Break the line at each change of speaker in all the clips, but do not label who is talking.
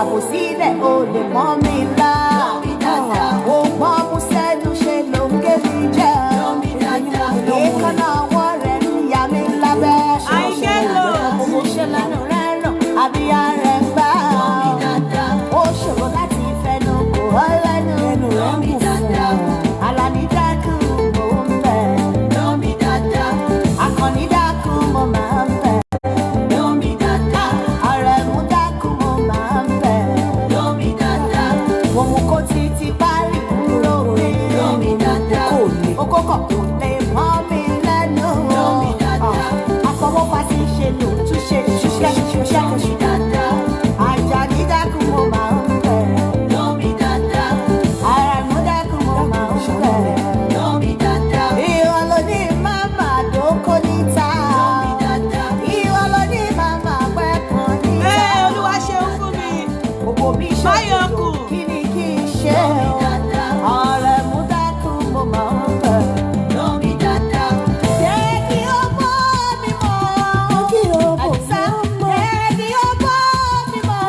àbòsílẹ̀ o lè mọ́ mi lá. Ó gbọ́ mú sẹ́nu ṣe ló ń gé mi jẹ́. Èékánná ọwọ́ rẹ̀ ń yà mí lábẹ́. Mo ṣe lẹ́nu rẹ̀ lọ, àbíyá rẹ̀ gbà. Ó ṣòro láti fẹnu kò ọ́ lẹ́nu rẹ̀ ń kù fún un. Àlàní dákun mò ń bẹ̀. Akànnì dákun mo máa ń bẹ̀. Àrẹ̀mú dákun mo máa ń bẹ̀. Òun kò ti parí kúrò mi. Oko kọ̀ kò lè mọ́ mi lẹ́nu. Àfọwọ́fà ti ṣe lò tún ṣe ṣiṣẹ́. Àjàní dákun mo máa ń bẹ̀. Àrẹ̀mú dákun mo máa ń bẹ̀. Ìwọ ló ní màmá dóko níta. Ìwọ ló ní màmá pẹ́kun níta.
Olúwa ṣeun fún mi.
Gbogbo bí ṣe
Báyọ̀kù.
kí ni kí n ṣe o? Àrẹ̀mú dákun mo máa ń bẹ̀. Jẹ́ kí ó bọ́ mi mọ́. Àdìsá, jẹ́ kí ó bọ́ mi mọ́.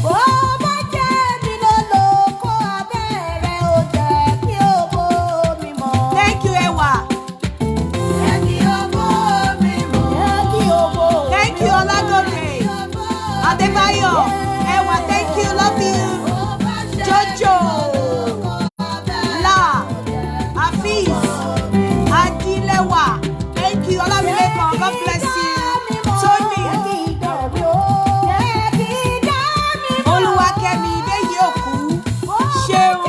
Bó bá jẹ́ mi ló lóko abẹ́rẹ́ o, jẹ́ kí ó bọ́ mi mọ́.
Thank you, Ewa.
Jẹ́ kí ó bọ́ mi mọ́. Jẹ́ kí ó bọ́ mi mọ́.
Thank you, Olagoke. Adebayo. Ewa, thank you. Love you. Jojo. La. Hafiz. Adilewa. Thank you, Olamilekan. God bless you. Tony. Olúwakẹ́mi Déyìí Òkú. Ṣeun.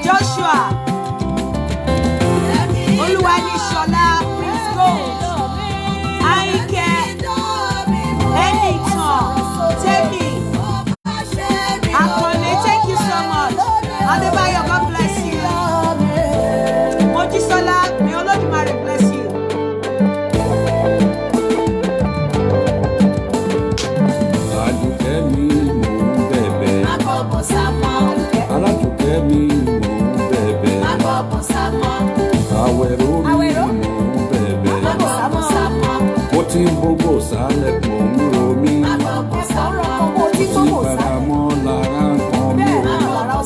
Joshua. Olúwaníṣọlá. Prince Gold. Àyìnkẹ́. Ẹnìtàn. Tẹ́mi. Akànnì, thank you so much. Adebayo, God bless you. Mojísọ́lá, may Olódùmarè bless you.
Àdùkẹ́ mi mò ń bẹ̀bẹ̀. Aládùkẹ́ mi mò ń bẹ̀bẹ̀. Àwẹ̀rò mi mò ń bẹ̀bẹ̀. Mo ti ń gbogbo sálẹ̀ mò ń ro mí. Mo ti padà mọ́ lára nǹkan mi ò.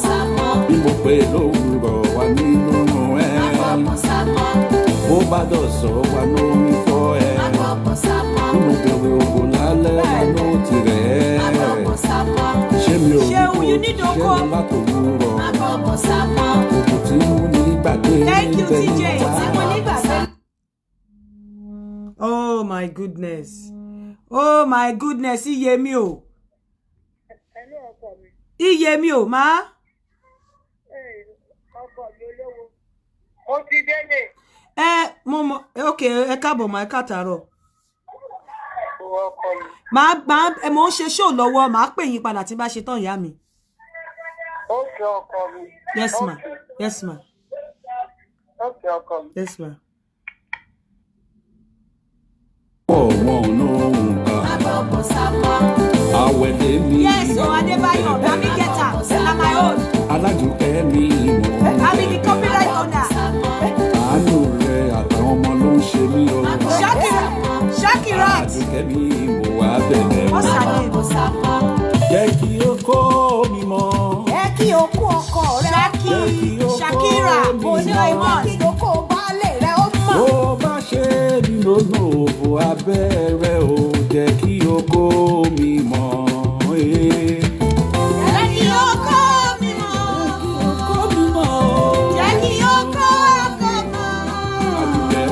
Bí mo pè lówùrọ̀ wá nínú ẹ̀. Bó bá dọ̀sọ̀ wá lórí fọ́ ẹ̀. Bí mo bèrè ògbó lálẹ́ wá ló tirẹ̀. Ṣé mi ò ní
Ṣeun,
kó
you need
ṣiṣẹ́
oko.
lọ látòwúrọ̀? Òkú tí mo ní gbàgbé
Thank you,
tẹnu
TJ.
wá.
Oh my goodness. Oh my goodness. Iyemi o. Iyemi o, ma.
Mo ti délé.
Mo okay, ẹ káàbọ̀ ma, ẹ káàtàárọ̀.
Ọkọ mi.
Mo ń ṣe show lọ́wọ́, màá pè yín padà tí bá ṣe tán ìyá mi.
Ó fi ọkọ mi.
Yes ma. Yes ma.
Ó fi ọkọ mi.
Yes ma.
Pọ̀ wọn lóhùn kan. Àwẹ̀lé mi.
Yes, o Adebayo, let me get am. Na my own.
Aládùkẹ́ mi mò ń
I'm the copyright owner.
àánú rẹ̀ àtàwọn ọmọ ló ń ṣe mí o.
Shakirat.
Aládùkẹ́ mi mò wá bẹ̀rẹ̀
What's
o.
her name?
Jẹ́ kí ó kó mi mọ́.
Jẹ́ kí o kú ọkọ rẹ̀.
Shakira.
Mo ní ọmọ kí o kó baálé rẹ̀ ó mọ̀.
Bó bá ṣe mí lónà òbò abẹ́rẹ́ o. Jẹ́ kí ó kó mi mọ́.
Jẹ́ kí ó kó mi mọ́.
Kó mi mọ́.
Jẹ́ kí ó kó ọkọ mọ́.
Àdùkẹ́.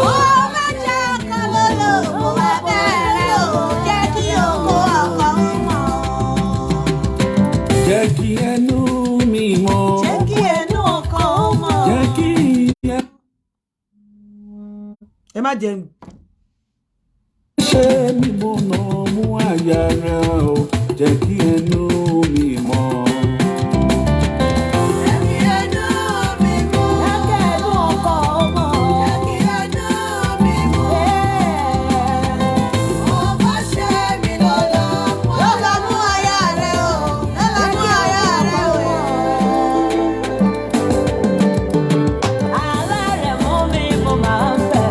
Ó má jẹ́ ọkọ lọ́lọ́, mo wá bẹ̀rẹ̀ o. Jẹ́ kí ó kó ọkọ mọ́.
Jẹ́ kí ẹnu mi mọ́.
Jẹ́ kí ẹnu ọkọ mọ́.
Jẹ́ kí
Ẹ má jẹun.
ṣe mi mo nà mú àyà rẹ̀ o. Jẹ́ kí ẹnu mi mọ́.
Jẹ́ kí ẹnu mi mọ́.
Jẹ́ kí ẹnu ọkọ mọ̀.
Jẹ́ kí ẹnu mi mọ́. Ó bá ṣe mí lọ́lọ́. Lọ́lọ́ mú àyà rẹ̀ o. Lọ́lọ́ mú àyà rẹ̀ o.
Ààrẹ rẹ̀ mú mi mo máa ń bẹ̀.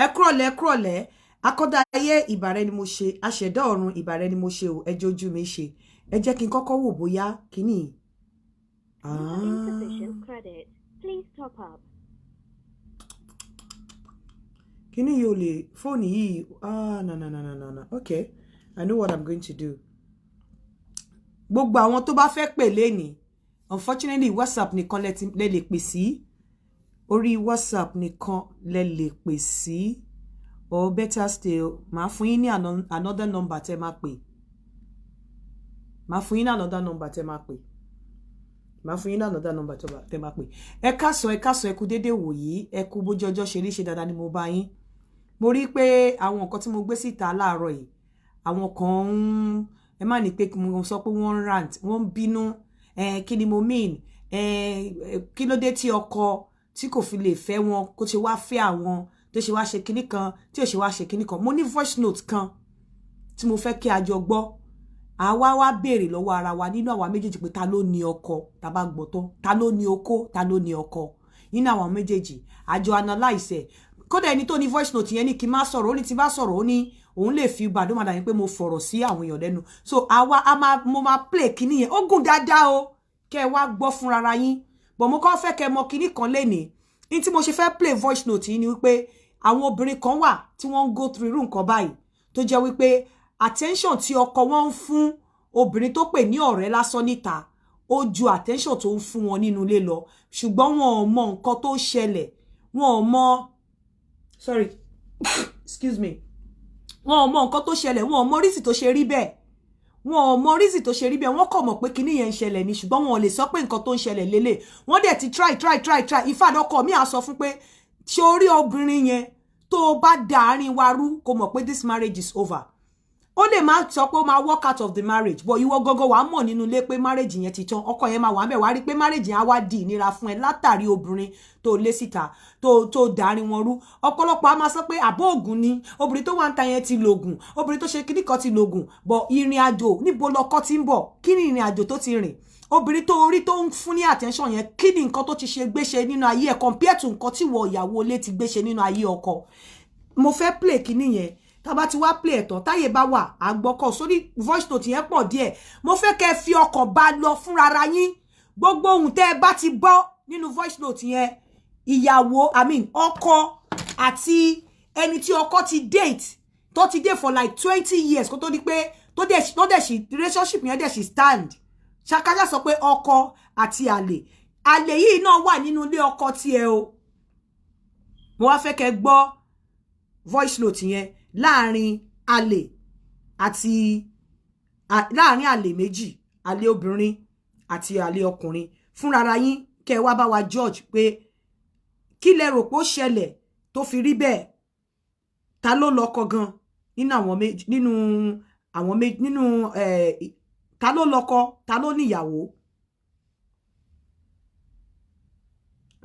ẹ kúrọ̀lẹ́ akọ́dáyé ìbàrẹ̀ ni mo ṣe aṣẹ̀dá ọ̀run ìbàrẹ̀ ni mo ṣe o ẹjọ́ ojú mi ṣe ẹ jẹ́ kí n kọ́kọ́ wò bóyá kíní.
Insufficient credit. Please top up.
Kíní yóò lè fóònù yìí no. Okay, I know what I'm going to do. Gbogbo àwọn tó bá fẹ́ pè lénìí unfortunately WhatsApp nìkan lẹ lè pè sí orí WhatsApp nìkan lẹ lè pè sí or better still màá fún yín ní another number tẹ́ máa pè màá fún yín ní another number tẹ́ máa pè màá fún yín ní another number tẹ́ máa pè ẹ káàsán ẹ kú dédé wò yìí ẹ kú bójú ọjọ́ ṣe rí ṣe dáadáa ni mo bá yín mo rí pé àwọn nǹkan tí mo gbé síta láàárọ̀ yìí àwọn kan ẹ má ní pé mo sọ pé wọ́n rant wọ́n bínú kí ni mo mean kí ló dé tí ọkọ tí kò fi lè fẹ́ wọn kó ṣe wá fẹ́ àwọn tó ṣe wá ṣe kinní kan tí ò ṣe wá ṣe kinní kan mo ní voice note kan tí mo fẹ́ kí a jọ gbọ́ àwa wá béèrè lọ́wọ́ ara wa nínú àwa méjèèjì pé ta ló ní ọkọ tá bá gbọ́ tán ta ló ní oko ta ló ní ọkọ nínú àwọn méjèèjì àjọ analyse ẹ̀ kódà ẹni tó ní voice note yẹn ní kí n má sọ̀rọ̀ ó ní tí bá sọ̀rọ̀ ó ní òun lè fi gbàdó máa dàbí pé mo fọ̀rọ̀ sí àwọn èèyàn lẹ́nu so àwa mo máa play kinní yẹn ó gùn dáadáa o kẹ́ ẹ wá gbọ́ fúnra yín bọ̀ mo kàn fẹ́ kẹ́ mọ kinní kan lénìí ní tí mo ṣe fẹ́ play voice note yìí ni wípé àwọn obìnrin kan wà tí wọ́n ń go through irú nǹkan báyìí tó jẹ́ wípé attention tí ọkọ wọn ń fún obìnrin tó pè ní ọ̀rẹ́ lásán níta ó ju attention tó ń fún wọn nínú ilé lọ ṣùgbọ́n wọn ò mọ nǹkan tó ṣẹlẹ̀ wọn ò mọ sorry excuse me wọn ò mọ nǹkan tó ṣẹlẹ̀ wọn ò mọ rísì tó ṣe rí bẹ́ẹ̀ wọn ò mọ rísì tó ṣe rí bẹ́ẹ̀ wọ́n kàn mọ̀ pé kinní yẹn ń ṣẹlẹ̀ ni ṣùgbọ́n wọn ò lè sọ pé nǹkan tó ń ṣẹlẹ̀ lélẹ̀ wọ́n dẹ̀ ti try ìfàdọ́kọ mi à sọ fún pé ṣé orí obìnrin yẹn tó bá da àárín wa rú kò mọ̀ pé this marriage is over ó lè má sọ pé ó máa walk out of the marriage but ìwọ gọ́gọ́ wàá mọ̀ nínú ilé pé marriage yẹn ti tán ọkọ yẹn máa wà ńbẹ̀ wàá rí pé marriage yẹn á wá di ìnira fún ẹ látàrí obìnrin tó lé síta tó dàárín wọn rú ọ̀pọ̀lọpọ̀ á máa sọ pé àbó ògùn ni obìnrin tó wà ń ta yẹn ti lògùn obìnrin tó ṣe kíní kan ti lògùn but ìrìn àjò níbo lọkọ ti ń bọ̀ kí ni ìrìn àjò tó ti rìn obìnrin tó orí tó ń fún ní attention yẹn kí ni nǹkan tó ti ṣe gbéṣe nínú ayé ẹ̀ compare to nǹkan tí wọ ìyàwó ilé ti gbéṣe nínú ayé ọkọ mo fẹ́ play kíní yẹn tá bá ti wá play ẹ̀tàn táyé bá wà àgbọ́kọ̀ sórí voice note yẹn pọ̀ díẹ̀ mo fẹ́ kẹ́ fi ọkàn bá lọ fúnra yín gbogbo ohun tẹ́ ẹ bá ti gbọ́ nínú voice note yẹn ìyàwó ọkọ àti ẹni tí ọkọ ti date tó ti date for like 20 years kó tó di pé tó dẹ̀ sí relationship yẹn dẹ̀ sí stand ṣàkájà sọ pé ọkọ àti àlè yìí náà wà nínú ilé ọkọ tiẹ̀ o mo wá fẹ́ kẹ́ gbọ́ voice note yẹn láàrin àlè méjì àlè obìnrin àti àlè ọkùnrin fúnra yín kẹ́ wá bá wa judge pé kí lẹ rò pé ó ṣẹlẹ̀ tó fi rí bẹ́ẹ̀ ta ló lọ́kọ gan nínú ta ló lọ́kọ ta ló níyàwó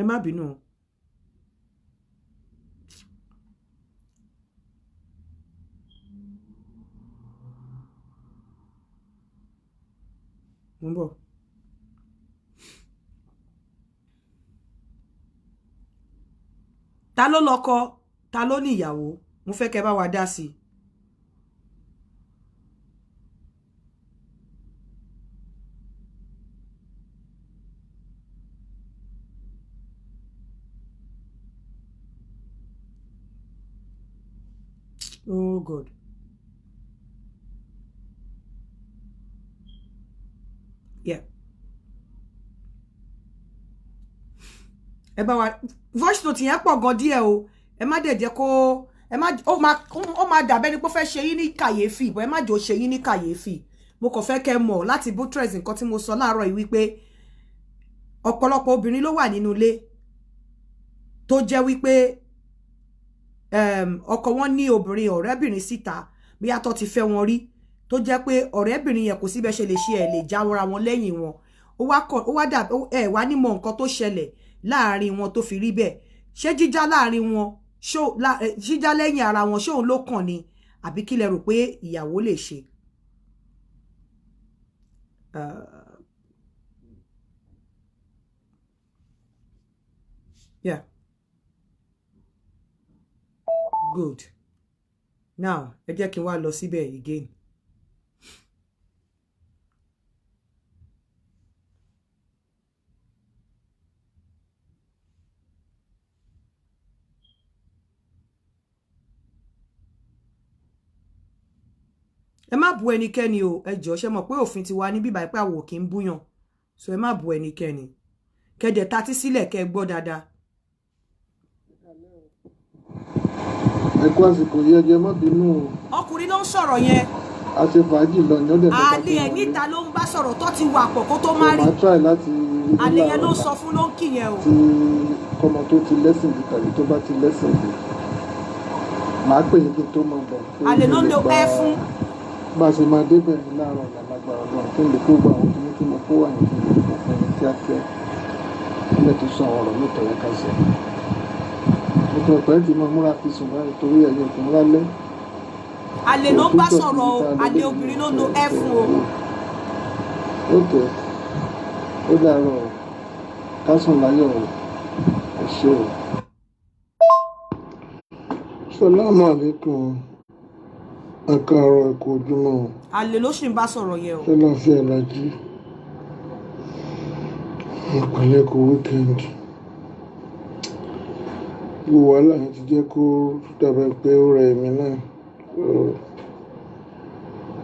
ẹ má bínú mo ń bọ̀. Ta ló lọ́kọ ta ló ní ìyàwó mo fẹ́ kẹ́ bá wa dá sí. Oh God. Yeah. Ẹ bá wa voice note yẹn pọ̀ gan díẹ̀ o. Ẹ má dẹ̀ jẹ́ kó ẹ má ó máa dàbẹ́ ni pé ó fẹ́ ṣe yín ní kàyéfì but ẹ má jò ṣe yín ní kàyéfì. Mo kàn fẹ́ kẹ́ mọ̀ láti buttress nǹkan tí mo sọ láàárọ̀ yìí wípé ọ̀pọ̀lọpọ̀ obìnrin ló wà nínú ilé tó jẹ́ wípé ọkọ wọn ní obìnrin ọ̀rẹ́bìnrin síta bí yàtọ̀ ti fẹ́ wọn rí tó jẹ́ pé ọ̀rẹ́bìnrin yẹn kò síbẹ̀ ṣe lè ṣe ẹ̀ lè jáwọ́ra wọn lẹ́yìn wọn ó wá dà ẹ̀ wá nímọ̀ nǹkan tó ṣẹlẹ̀ láàrin wọn tó fi rí bẹ́ẹ̀ ṣé jíjá láàrin wọn jíjá lẹ́yìn ara wọn ṣé òun ló kàn ni àbí kí lẹ rò pé ìyàwó lè ṣe. Yeah. good now ẹ jẹ́ kí n wá lọ síbẹ̀ again. ẹ má bu ẹnikẹ́ni o ẹ jọ̀ọ́ ṣé mọ̀ pé òfin ti wà ní bíbá ipá wò kí n búyàn so ẹ má bu ẹnikẹ́ni kẹ́dẹ̀ tatí sílẹ̀ kẹ́ gbọ́ dáadáa.
ẹ kú àsìkò yẹ jẹ má bínú.
ọkùnrin ló ń sọ̀rọ̀ yẹn.
a ṣe fàájì lọ ní ọdẹ
mẹ́ta. àlè ẹ̀ níta ló ń bá sọ̀rọ̀ tó ti wà pọ̀ kó tó má rí.
màá try láti.
àlè yẹn ló sọ fún ló ń kì yẹn o.
ti kọmọ tó ti lẹ́sìn bí tàbí tó bá ti lẹ́sìn bí màá pè é kí n tó mọ bọ̀.
àlè ló ń lo ẹ fún.
bá a ṣe máa débẹ̀ ní láàárọ̀ ọ̀la lágbára ọlọ́run tó ń lè kó gba àwọn kíní tí mo kó wà ní kí n lè kó fún ẹni kíákíá ilé tó sọ àwọn ọ̀rọ̀ lóòótọ́ yẹn ká ṣe. ètò ọ̀pẹ́ ti máa múra fi sùn báyìí torí ẹ̀yẹ òkun lálẹ́.
àlè ló ń bá sọ̀rọ̀ o àlè obìnrin ló ń lo ẹ fún o.
ó tẹ̀ ó dàárọ̀ o ká sùn láyọ̀ o ẹ ṣé o. Assalamu alaikum. Àkàrọ̀ ẹ̀kọ́ ojúmọ́.
àlè ló sì ń bá sọ̀rọ̀ yẹn o.
ṣé lọ́ọ́ fi ẹ̀lájí ìpínlẹ̀ kò wíkẹ́ndì gbogbo wàhálà yẹn ti jẹ́ kó dàbẹ̀ pé ó rẹ̀ mí náà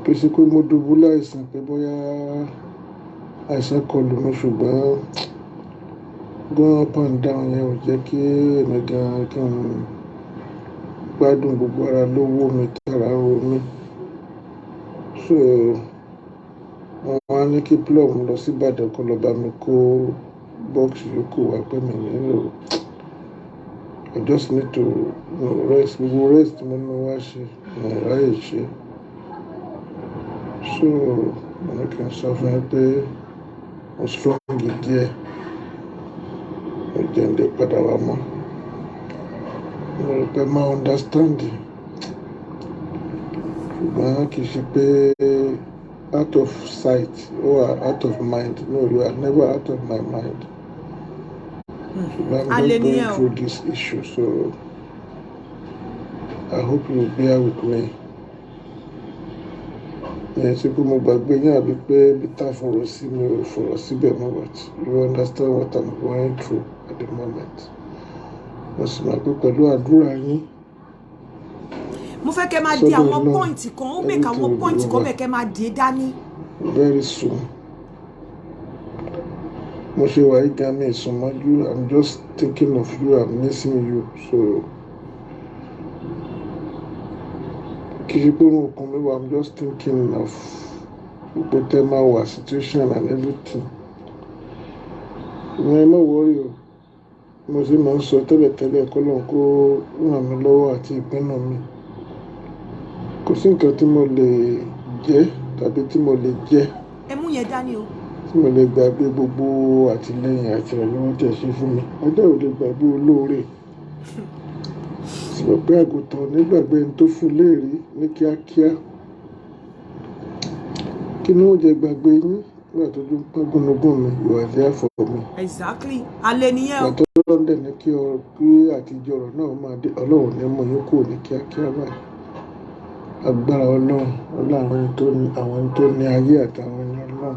kì í ṣe pé mo dùbúlẹ̀ àìsàn pé bóyá àìsàn kọlù mi ṣùgbọ́n going up and down yẹn ò jẹ́ kí èmi gan kí n gbádùn gbogbo ara ló wó mi tara ro mi so wọ́n á ní kí plum lọ sí Ìbàdàn kó lọ bá mi kó bọ́ọ̀sì yòókù wá pé mi nílò I just need to rest gbogbo rest mo ní wá ṣe mo ráyè ṣe so mo ní kí n sọ fún ẹ pé mo strong díẹ̀ mo jẹ́ ń dé padà wá mọ́ mo rò pé máa understanding ṣùgbọ́n kì í ṣe pé out of sight or out of mind no you are never out of my mind ṣùgbọ́n I'm just going through this issue so I hope you bear with me yẹn ṣe pé mo gbàgbé yín àbí pé bí tá a fọ̀rọ̀ sí mi ò fọ̀rọ̀ síbẹ̀ mọ́ but you understand what I'm going through at the moment mo sì máa pé pẹ̀lú àdúrà yín.
mo fẹ́ kẹ́ máa di àwọn pọ́ìntì kan ó mẹ́ka àwọn pọ́ìntì kan mẹ́kẹ́ máa dé dání.
very soon mo ṣe wà yìí gan mi ìsúnmọ́jú I'm just thinking of you I'm missing you so kì í ṣe pé mo kàn mí wá I'm just thinking of gbogbo tẹ́ máa wà situation and everything ìwọ̀n ẹ má wọ́ọ̀rì o mo sì máa ń sọ tẹ́lẹ̀tẹ́lẹ̀ kọ́ lóun kó ràn mí lọ́wọ́ àti ìpinnu mi kò sí nǹkan tí mo lè jẹ́ tàbí tí mo lè jẹ́
ẹ mú yẹn dání o
tí mo lè gbàgbé gbogbo àtìlẹ́yìn àti ìrànlọ́wọ́ tí ẹ ṣe fún mi ọjọ́ ò lè gbàgbé olóore sì mọ̀ pé àgùntàn nígbàgbé ẹni tó fún léèrí ní kíákíá kí ni wọ́n jẹ gbàgbé yín nígbà tó dún pẹ́ gúnugún mi you are there for me.
exactly alẹ́ nìyẹn o.
ìgbà tó lọ́ndẹ̀ ní kí àtijọ́ ọ̀rọ̀ náà máa dé ọlọ́run ní mọ̀ yín kúrò ní kíákíá báyìí agbára ọlọ́run àwọn ẹni tó ní ayé àtàwọn ẹni ọlọ́run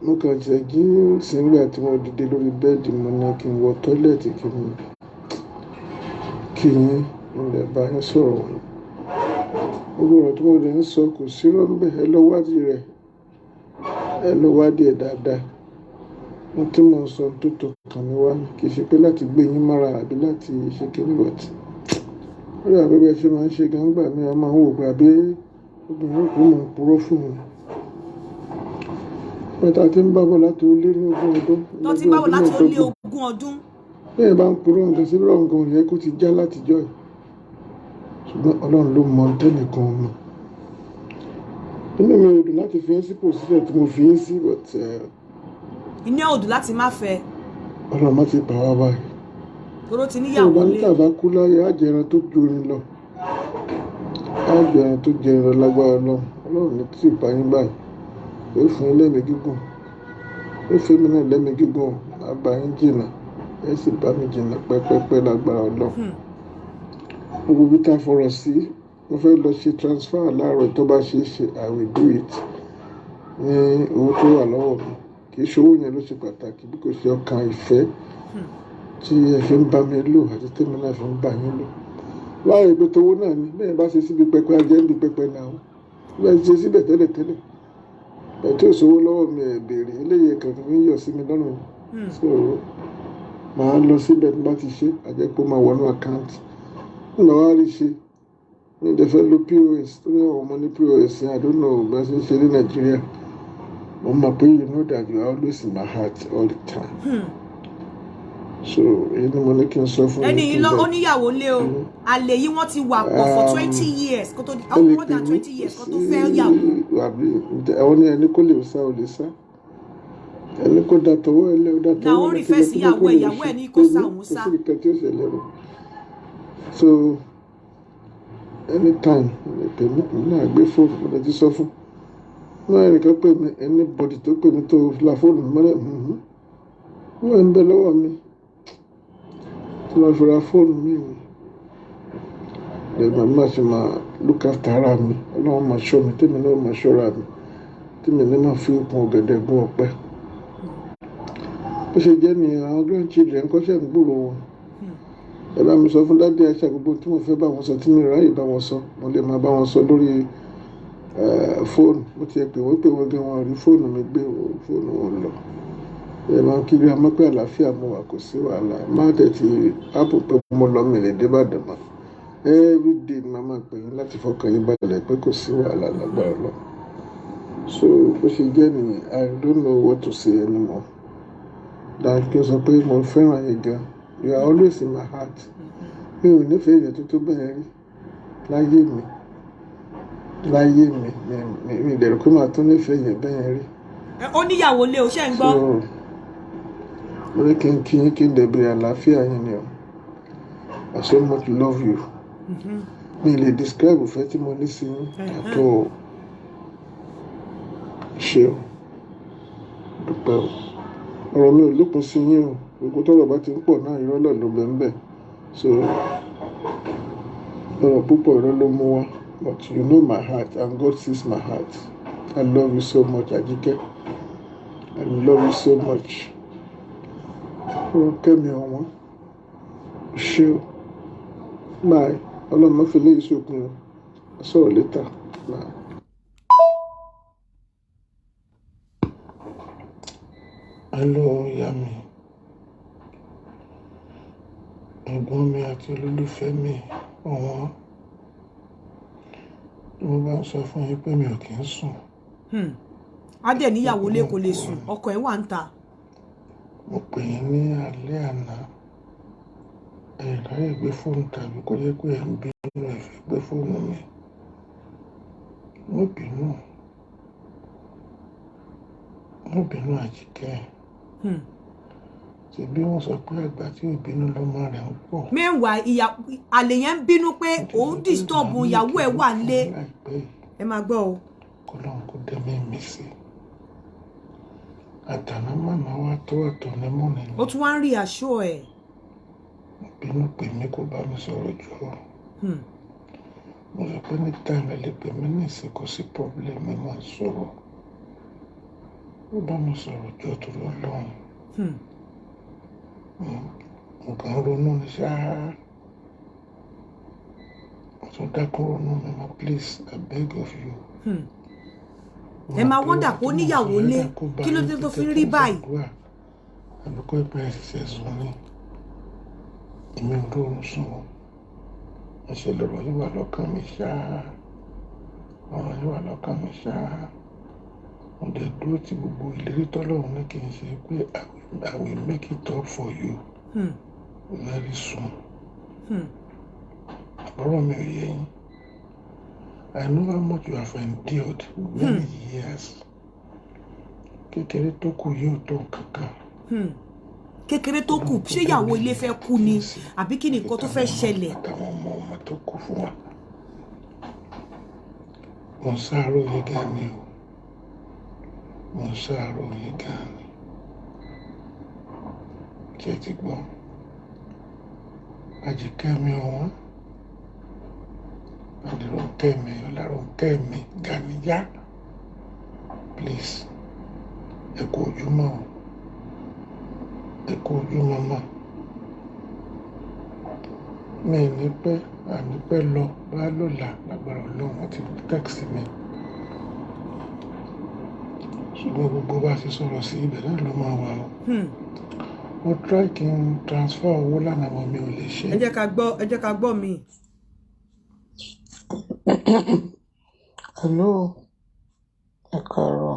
mo kàn jẹ́ jí sígbà tí mo dìde lórí bẹ́ẹ̀dì mo ní kí n wọ tọ́lẹ̀tì kí n ilẹ̀ bá yín sọ̀rọ̀ gbogbo ọ̀rọ̀ tí mo lè ń sọ kò sí rọ́ńbẹ́ ẹ lọ wádìí ẹ̀ dáadáa mo tí mo sọ tó tó kàn mí wá kì í ṣe pé láti gbé yín mára àbí láti ṣe kíní bọ̀tì ó yà bẹ́ẹ̀ ṣe máa ń ṣe gàǹgbà mi a máa ń wò pé àbí obìnrin òkú mò ń purọ́ fún mi pẹ̀tà tí ń bábọ̀ láti ó lé ní ogún ọdún.
tó ti bábọ̀ láti ó lé ogún ọdún.
bẹ́ẹ̀ bá ń purọ́ nǹkan sí rọ̀ nǹkan yẹ kó ti já látijọ́ yìí ṣùgbọ́n ọlọ́run ló mọ tẹ́nìkan mọ̀ inú mi ò dùn láti fi yín sí pòsíṣẹ̀ tí mo fi yín sí but
inú ẹ̀ ò dùn láti má fẹ́.
ọlọ́run má ti bà wá báyìí.
toró ti níyàwó lé.
ọba níta bá kú láyé àjẹran tó jorin lọ àjẹran tó jẹrin lọ lágbára ọlọ́run ní tí ì bá yín báyìí ó fún yín lẹ́mìí gígùn ó fún mi náà lẹ́mìí gígùn àbá yín jìnnà ẹ sì bá mi jìnnà pẹ́pẹ́pẹ́ lágbára ọlọ́run gbogbo bí tá a fọ̀rọ̀ sí mo fẹ́ lọ ṣe transfer láàárọ̀ tó bá ṣe é ṣe I will do it ní owó tó wà lọ́wọ́ mi kì í ṣe owó yẹn ló ṣe pàtàkì bí kò ṣe ọkàn ìfẹ́ tí ẹ fi ń bá mi lò àti tèmi náà fi ń bá yín lò láàrin ibi tówó náà ni bẹ́ẹ̀ bá ṣe síbi pẹpẹ ajẹ́ níbi pẹpẹ náà bẹ́ẹ̀ ṣe síbẹ̀ tẹ́lẹ̀tẹ́lẹ̀ ẹ̀ tí ò sówó lọ́wọ́ mi ẹ̀ béèrè eléyìí kankan fi ń yọ̀ sí mi lọ́rùn so màá lọ síbẹ̀ tí bá ti ṣe àjẹpọ̀ máa wọnú àkáǹtì nígbà wá rí ṣe ní ìdẹ́fẹ́ lo POS tó ní àwọn ọmọ ní POS I don't know bá ṣe ń ṣe ní Nàìjíríà mo mọ̀ pé you know that you are always in my heart all the time. So èyí ni mo ní kí n sọ fún
ẹni yìí lọ ó níyàwó lé o àlè yìí wọ́n ti wà pọ̀ for 20 years kó tó di more than 20 years kó tó fẹ́ yàwó.
àwọn ní ẹni kó lè sá ò lè sá ẹni kó da tọwọ́ ẹ lé ó da tọwọ́ ẹ lé.
làwọn rí fẹ́ sí ìyàwó ẹ̀ ní kó sá òun sá.
kò sí ìkẹ́ tí ó ṣẹlẹ̀ rẹ̀ so anytime tèmi náà gbé fóònù mo lè ti sọ fún náà ẹnìkan pè mí anybody tó pè mí tó la fóònù mọ́lẹ̀ wọ́n ń bẹ lọ́wọ́ mi tí wọ́n fi ra fóònù mi ni lẹ́gbàá má ṣe máa look after ara mi ọlọ́run máa ṣọ́ mi tèmi náà máa ṣọ́ra mi tèmi náà máa fi okùn ọ̀gẹ̀dẹ̀ gún ọ̀pẹ bó ṣe jẹ́ ni àwọn grandchildren kọ́ṣẹ́ ń gbúrò wọn ẹ bá mi sọ fún dádì àṣà gbogbo tí mo fẹ́ bá wọn sọ tí mi ráyè bá wọn sọ mo lè máa bá wọn sọ lórí fóònù mo ti pè wọ́n gan wọn rí fóònù mi gbé fóònù wọn lọ ẹ máa ń kiri àmọ́ pé àlàáfíà mo wà kò sí wàhálà má tẹ̀ ti ápò pé mo lọ mi lè dé Ìbàdàn mọ́ everyday ni màá máa pè yín láti fọkàn yín balẹ̀ pé kò sí wàhálà lágbára lọ so bó ṣe jẹ́ nìyẹn I don't know what to say anymore dájú sọ pé mo fẹ́ràn yín gan you are always in my heart mi ò nífẹ̀ẹ́ èèyàn tó tó bẹ́ẹ̀ rí láyé mi ìdẹ̀rù pé màá tún nífẹ̀ẹ́ èèyàn bẹ́ẹ̀ rí.
ó níyàwó lé o ṣe ń gbọ́.
mo ní kí n kí yín kí n dẹ̀bẹ̀rẹ̀ àlàáfíà yín ni o I so much love you mi lè describe ìfẹ́ tí mo ní sí yín àtọ́ ṣe o dúpẹ́ o ọ̀rọ̀ mi ò lópin sí yín o gbogbo tọ́rọ̀ bá ti ń pọ̀ náà irọ́ náà ló bẹ́ẹ̀ ń bẹ̀ so ọ̀rọ̀ púpọ̀ irọ́ ló mú wá but you know my heart and God sees my heart I love you so much Ajike I love you so much ọ̀rọ̀ kẹ́mi ọ̀wọ́n ṣé o bye ọlọ́mọ fi lé ìṣòkun o sọ̀rọ̀ létà bye. Hello ìyá mi ẹ̀gbọ́n mi àti olólùfẹ́ mi ọ̀wọ́n mo bá ń sọ fún yín pé mi ò kì í sùn.
adé níyàwó lé kò lè sùn ọkọ ẹ̀ wà ń ta.
mo pè yín ní alẹ́ àná ẹ̀ráyè gbé fóònù tàbí kó jẹ́ pé ẹ̀ ń bínú ẹ̀ fẹ́ gbé fóònù mi mo bínú Àjíkẹ́ ṣebí wọ́n sọ pé àgbà tí ò bínú lọ́mọ rẹ̀ ń pọ̀.
mẹ́wàá àlè yẹn ń bínú pé òun disturb ìyàwó ẹ̀ wà nílé ẹ máa gbọ́ o.
kọ́lọ́n kó dẹ́mí mi sí àtàná màmá wa tó àtọ̀ ní mọ́ni ni.
ó tún wá ń rí aṣọ ẹ̀.
bínú pè mí kó bá mi sọ̀rọ̀ jù ọ́ mo sọ pé ní táìmù ẹ lè pè mí ní ìsìnkú sí pọ́blẹ́mù ẹ máa sọ̀rọ̀ ó bá mi sọ̀rọ̀ jù ọ́ tó lọ́lọ́run. nǹkan ronú ní ṣáá ọ̀tún dákún ronú mi ma please I beg of you.
ẹ máa wọ́ndà kó níyàwó lé kí ló dé tó fi ń rí báyìí.
àbíkọ́ ìpẹ́ ẹ̀ṣẹ̀ sùn ni èmi ò rọrùn sùn o ẹ̀ṣẹ̀ lọ́rọ̀ yìí wà lọ́kàn mi ṣáá ọ̀rọ̀ yìí wà lọ́kàn mi ṣáá mo dẹ̀ dúró tí gbogbo ìlérí tọ́lọ́run ní kí n ṣe pé I will make it up for you very soon. Àbúrò mi ò yé yín. I know how much you have endured many years. Kékeré tó kù yóò tó kankan.
Kékeré tó kù ṣé ìyàwó ilé fẹ́ kú ni àbí kí ni nǹkan tó fẹ́ ṣẹlẹ̀.
Àtàwọn ọmọ tó kù fún wa. Mo ń sáárò yìí gan ni o. Mo ń sáárò yìí gan ni. Ṣé ti gbọ́? Àjíkẹ́ mi ọ̀wọ́n Ọlárónkẹ́ mi Gàníyá please ẹ kú ojúmọ́ mọ́ mi ní pẹ́ ànípẹ́ lọ bá lọ́la lágbára Ọlọ́run àti tẹ́kìsì mi ṣùgbọ́n gbogbo bá ṣe sọ̀rọ̀ sí ibẹ̀ náà ló máa wà ó mo try kí n transfer owó lánàá mọ́ mi ò lè ṣe.
ẹ jẹ́ ká gbọ́ mi.
hello ẹ káàárọ̀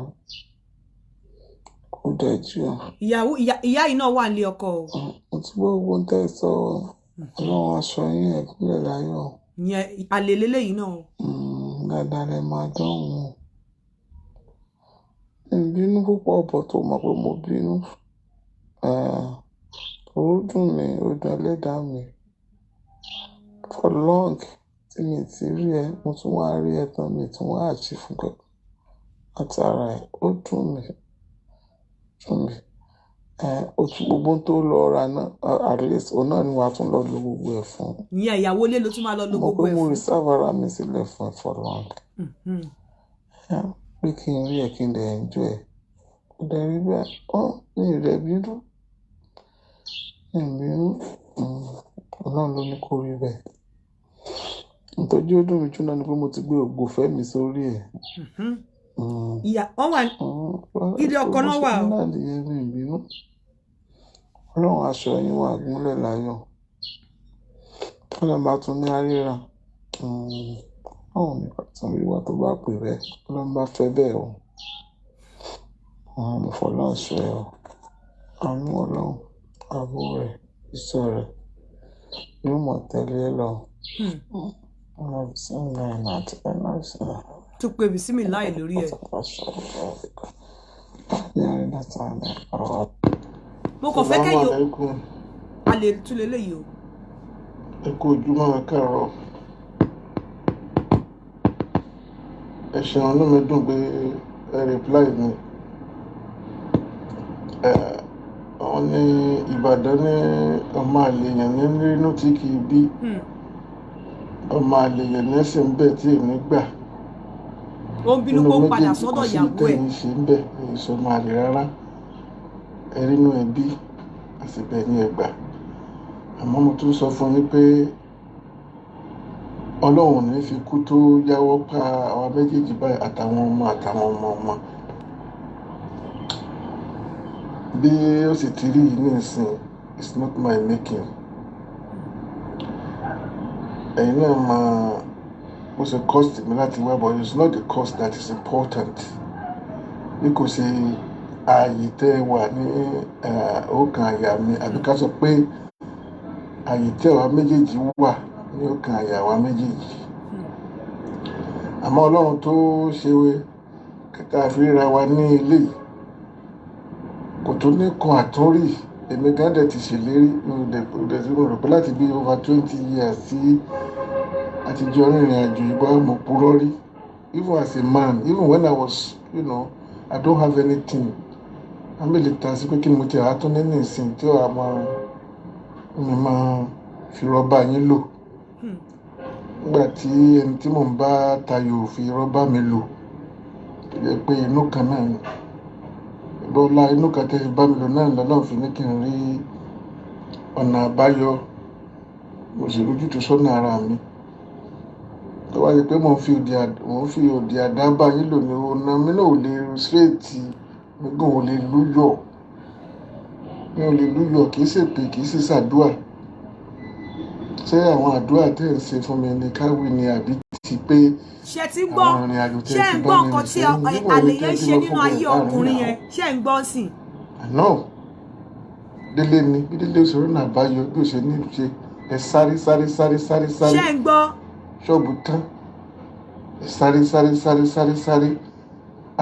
kò dẹ̀jú.
ìyá yìí náà wà nílé ọkọ o.
mo ti gbọ́ owó ń tẹ̀ sọ Ọlọ́run aṣọ yín ẹ̀kúnlẹ̀ láyọ̀.
ìyẹn àlè lélẹ́yìí náà.
dáadáa lẹ máa dánwò. ìbínú púpọ̀ ọ̀bọ̀ tó mọ̀ pé mo bínú. ó dùn mí ó dùn ẹlẹ́dàá mi. for long tí mi ti rí ẹ mo tún wá rí ẹ tán mi tún wá àjí fún kankan àtàrà ẹ ó dùn mí. Oṣù gbogbo tó lọ ra náà at least òun náà ni wàá tún lọ lo gbogbo ẹ̀ fún.
ìyẹn ìyàwó ilé ló tún máa lọ lo gbogbo ẹ̀ fún.
mo reserve ara mi sílẹ̀ fún ẹ for long. pé kí n rí ẹ kí n lè enjoy ẹ kò dẹ̀ rí bẹ́ẹ̀ ní ìrẹ̀ bínú ọlọ́run ló ní kó rí bẹ́ẹ̀. nítorí ó dùn mí jù náà ni pé mo ti gbé ògbófẹ́ mi sórí ẹ̀.
ìyá wọn wà ilé ọkọ náà wà o.
Ọlọ́run aṣọ yín wà gúnlẹ̀ láyọ̀ Ọlọ́run bá tún ní àríra ọ̀hún ní pàtàkì wíwá tó bá pè rẹ̀ Ọlọ́run bá fẹ́ bẹ́ẹ̀ o mo fọlọ́run sọ ẹ o àánú Ọlọ́run ààbò rẹ̀ ìṣọ́ rẹ̀ yóò mọ̀ tẹ̀lé ẹ lọ.
tún pè mí sí mi láì lórí ẹ. mo kàn fẹ́ kẹ́yìn a lè tún lélẹ́yìí o.
ẹ kú ojúmọ́ ẹ káàárọ̀ ẹ ṣeun inú mi dùn pé ẹ reply mi. wọ́n ní Ìbàdàn ní ọmọ àlèyàn ní nínú tí kì í bí ọmọ àlèyàn ní ẹsẹ̀ ń bẹ̀ tí èmi gbà.
ó ń bínú kó padà sọ́dọ̀ ìyàwó ẹ̀.
nínú méjèèjì kò sí tẹ̀yìn ṣe ń bẹ̀ èyí sọ máa lè rárá ẹrínú ẹbí àsìbẹ̀ ní ẹgbà. àmọ́ mo tún sọ fún yín pé Ọlọ́run ní fi kú tó yáwọ́ pa àwa méjèèjì báyìí àtàwọn ọmọ bí ó sì ti rí yìí nísìn it's not my making. ẹ̀yin náà máa ó ṣe cost mi láti wá but it's not the cost that is important bí kò ṣe ààyè tẹ́ ẹ wà ní ọkàn àyà mi àbí ká sọ pé ààyè tí àwa méjèèjì wà ní ọkàn àyà wa méjèèjì. àmọ́ Ọlọ́run tó ṣe kẹta àfihàn wa ní ilé kò tó ní kan àtúnrí èmi gan dẹ̀ ti ṣèlérí mo rò pé láti bí over 20 years tí àtijọ́ rìnrìn àjò ìgbà mo purọ́ rí even as a man even when I was I don't have anything àmìlẹ̀ tà sí pé kí ni mo ti rà tún nínú ìsìn tí ó mi máa fi rọ́bà yín lò nígbà tí ẹni tí mò ń bá tayò fi rọ́bà mi lò tó jẹ́ pé inú kan náà ni bọ́lá inú kan tẹ́ fi bá mi lò náà lọ́nà fi ní kí n rí ọ̀nà àbáyọ mo sì rójútùú sọ́nà ara mi tó wáyé pé mo ń fi òdì àdá bá yín lò ní ọ̀nà mi náà ò lè straight mi gan ò lè lúyọ̀ mi ò lè lúyọ̀ kì í ṣe pé kì í ṣe ṣàdúà ṣé àwọn àdúrà tẹ́ ẹ̀ ń ṣe fún mi ní káwí ni àbí ti pé
ṣe ti gbọ́ ṣe ń gbọ́ nǹkan tí àlè yẹn ṣe nínú ayé ọkùnrin yẹn ṣe ń gbọ́ sí.
àná délé ni bí délé sọ̀rọ̀ náà bá yọ bí ó ṣe ní ṣe ẹ sáré.
ṣe ń gbọ́.
ṣọ́ọ̀bù tán ẹ sáré